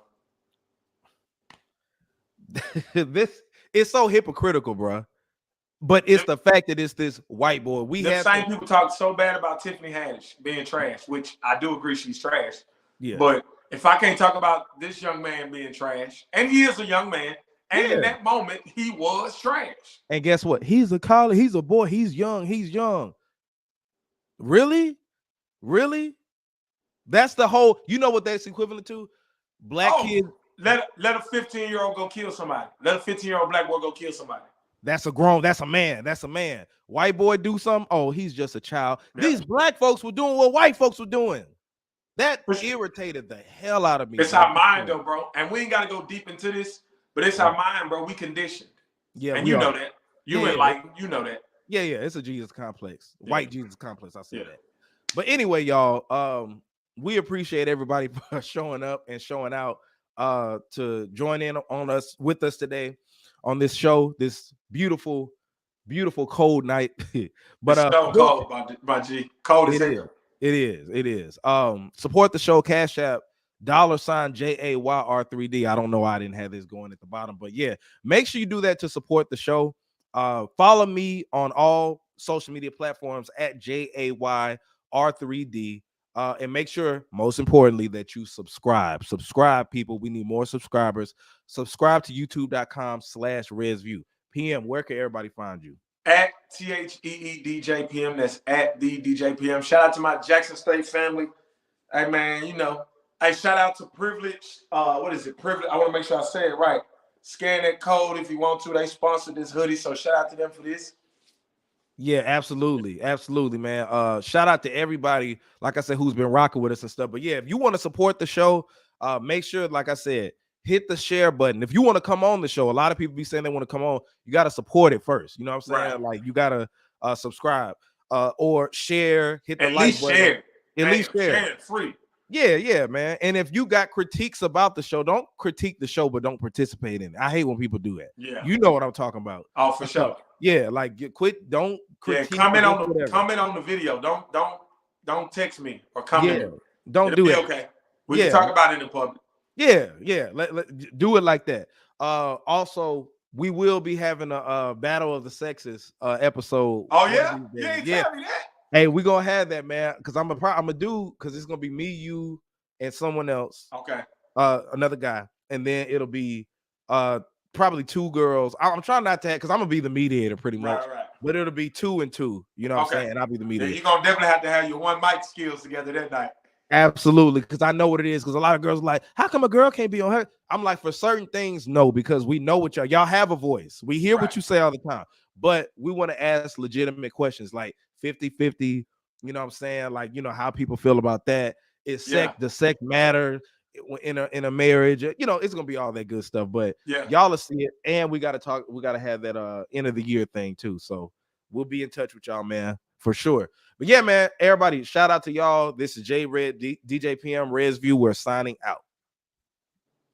This is so hypocritical, bro. But it's the fact that it's this white boy. The same people talk so bad about Tiffany Haddish being trash, which I do agree she's trash. Yeah. But if I can't talk about this young man being trash, and he is a young man, and in that moment he was trash. And guess what? He's a college. He's a boy. He's young. He's young. Really? Really? That's the whole. You know what that's equivalent to? Black kids. Let a 15-year-old go kill somebody. Let a 15-year-old black boy go kill somebody. That's a grown. That's a man. That's a man. White boy do something. Oh, he's just a child. Yeah. These black folks were doing what white folks were doing. That irritated the hell out of me. It's our mind, though, bro. And we ain't got to go deep into this, but it's our mind, bro. We conditioned. Yeah, and you know that. You know that. Yeah. It's a Jesus complex. White Jesus complex. I said that. But anyway, y'all, we appreciate everybody for showing up and showing out to join in on us with us today on this show, this beautiful cold night. But it's so cold, my G. Cold as hell. It is. Support the show, Cashapp, $JAYR3D. I don't know why I didn't have this going at the bottom, but yeah, make sure you do that to support the show. Follow me on all social media platforms at JAYR3D. And make sure, most importantly, that you subscribe. Subscribe, people. We need more subscribers. Subscribe to youtube.com/ResView. PM, where can everybody find you? At TheeDJPM. That's at the DJPM. Shout out to my Jackson State family. Hey, man, you know. Hey, shout out to Privilege. What is it? Privilege. I want to make sure I say it right. Scan that code if you want to. They sponsored this hoodie, so shout out to them for this. Yeah, absolutely, man. Shout out to everybody, like I said, who's been rocking with us and stuff. But yeah, if you want to support the show, make sure, like I said, hit the share button. If you want to come on the show, a lot of people be saying they want to come on. You got to support it first. You know what I'm saying? Right. Like, you got to subscribe or share. Hit the at like least button. Share. At least share. Share it free. Yeah, man. And if you got critiques about the show, don't critique the show, but don't participate in it. I hate when people do that. Yeah, you know what I'm talking about. Oh, for sure. Yeah, like quit. Don't critique. Comment on the video. Don't text me or comment. Yeah, don't do it. Okay, we can talk about it in public. Yeah. Let do it like that. Also, we will be having a Battle of the Sexes episode. Oh yeah, tell me that. Hey, we're gonna have that, man, because I'm gonna do, because it's gonna be me, you, and someone else. Okay. Another guy, and then it'll be probably two girls. I'm trying not to have, because I'm gonna be the mediator pretty much. Right. But it'll be 2 and 2. You know what I'm saying? And I'll be the mediator. You're gonna definitely have to have your one mic skills together that night. Absolutely, because I know what it is. Because a lot of girls are like, how come a girl can't be on her? I'm like, for certain things, no, because we know what y'all have a voice. We hear what you say all the time, but we want to ask legitimate questions like 50-50. You know what I'm saying? Like, you know, how people feel about that. Is the sex matter in a marriage? You know, it's gonna be all that good stuff. But y'all will see it, and we got to have that end of the year thing too. So we'll be in touch with y'all, man, for sure. But yeah, man, everybody, shout out to y'all. This is J Red, DJ PM, Reds View. We're signing out.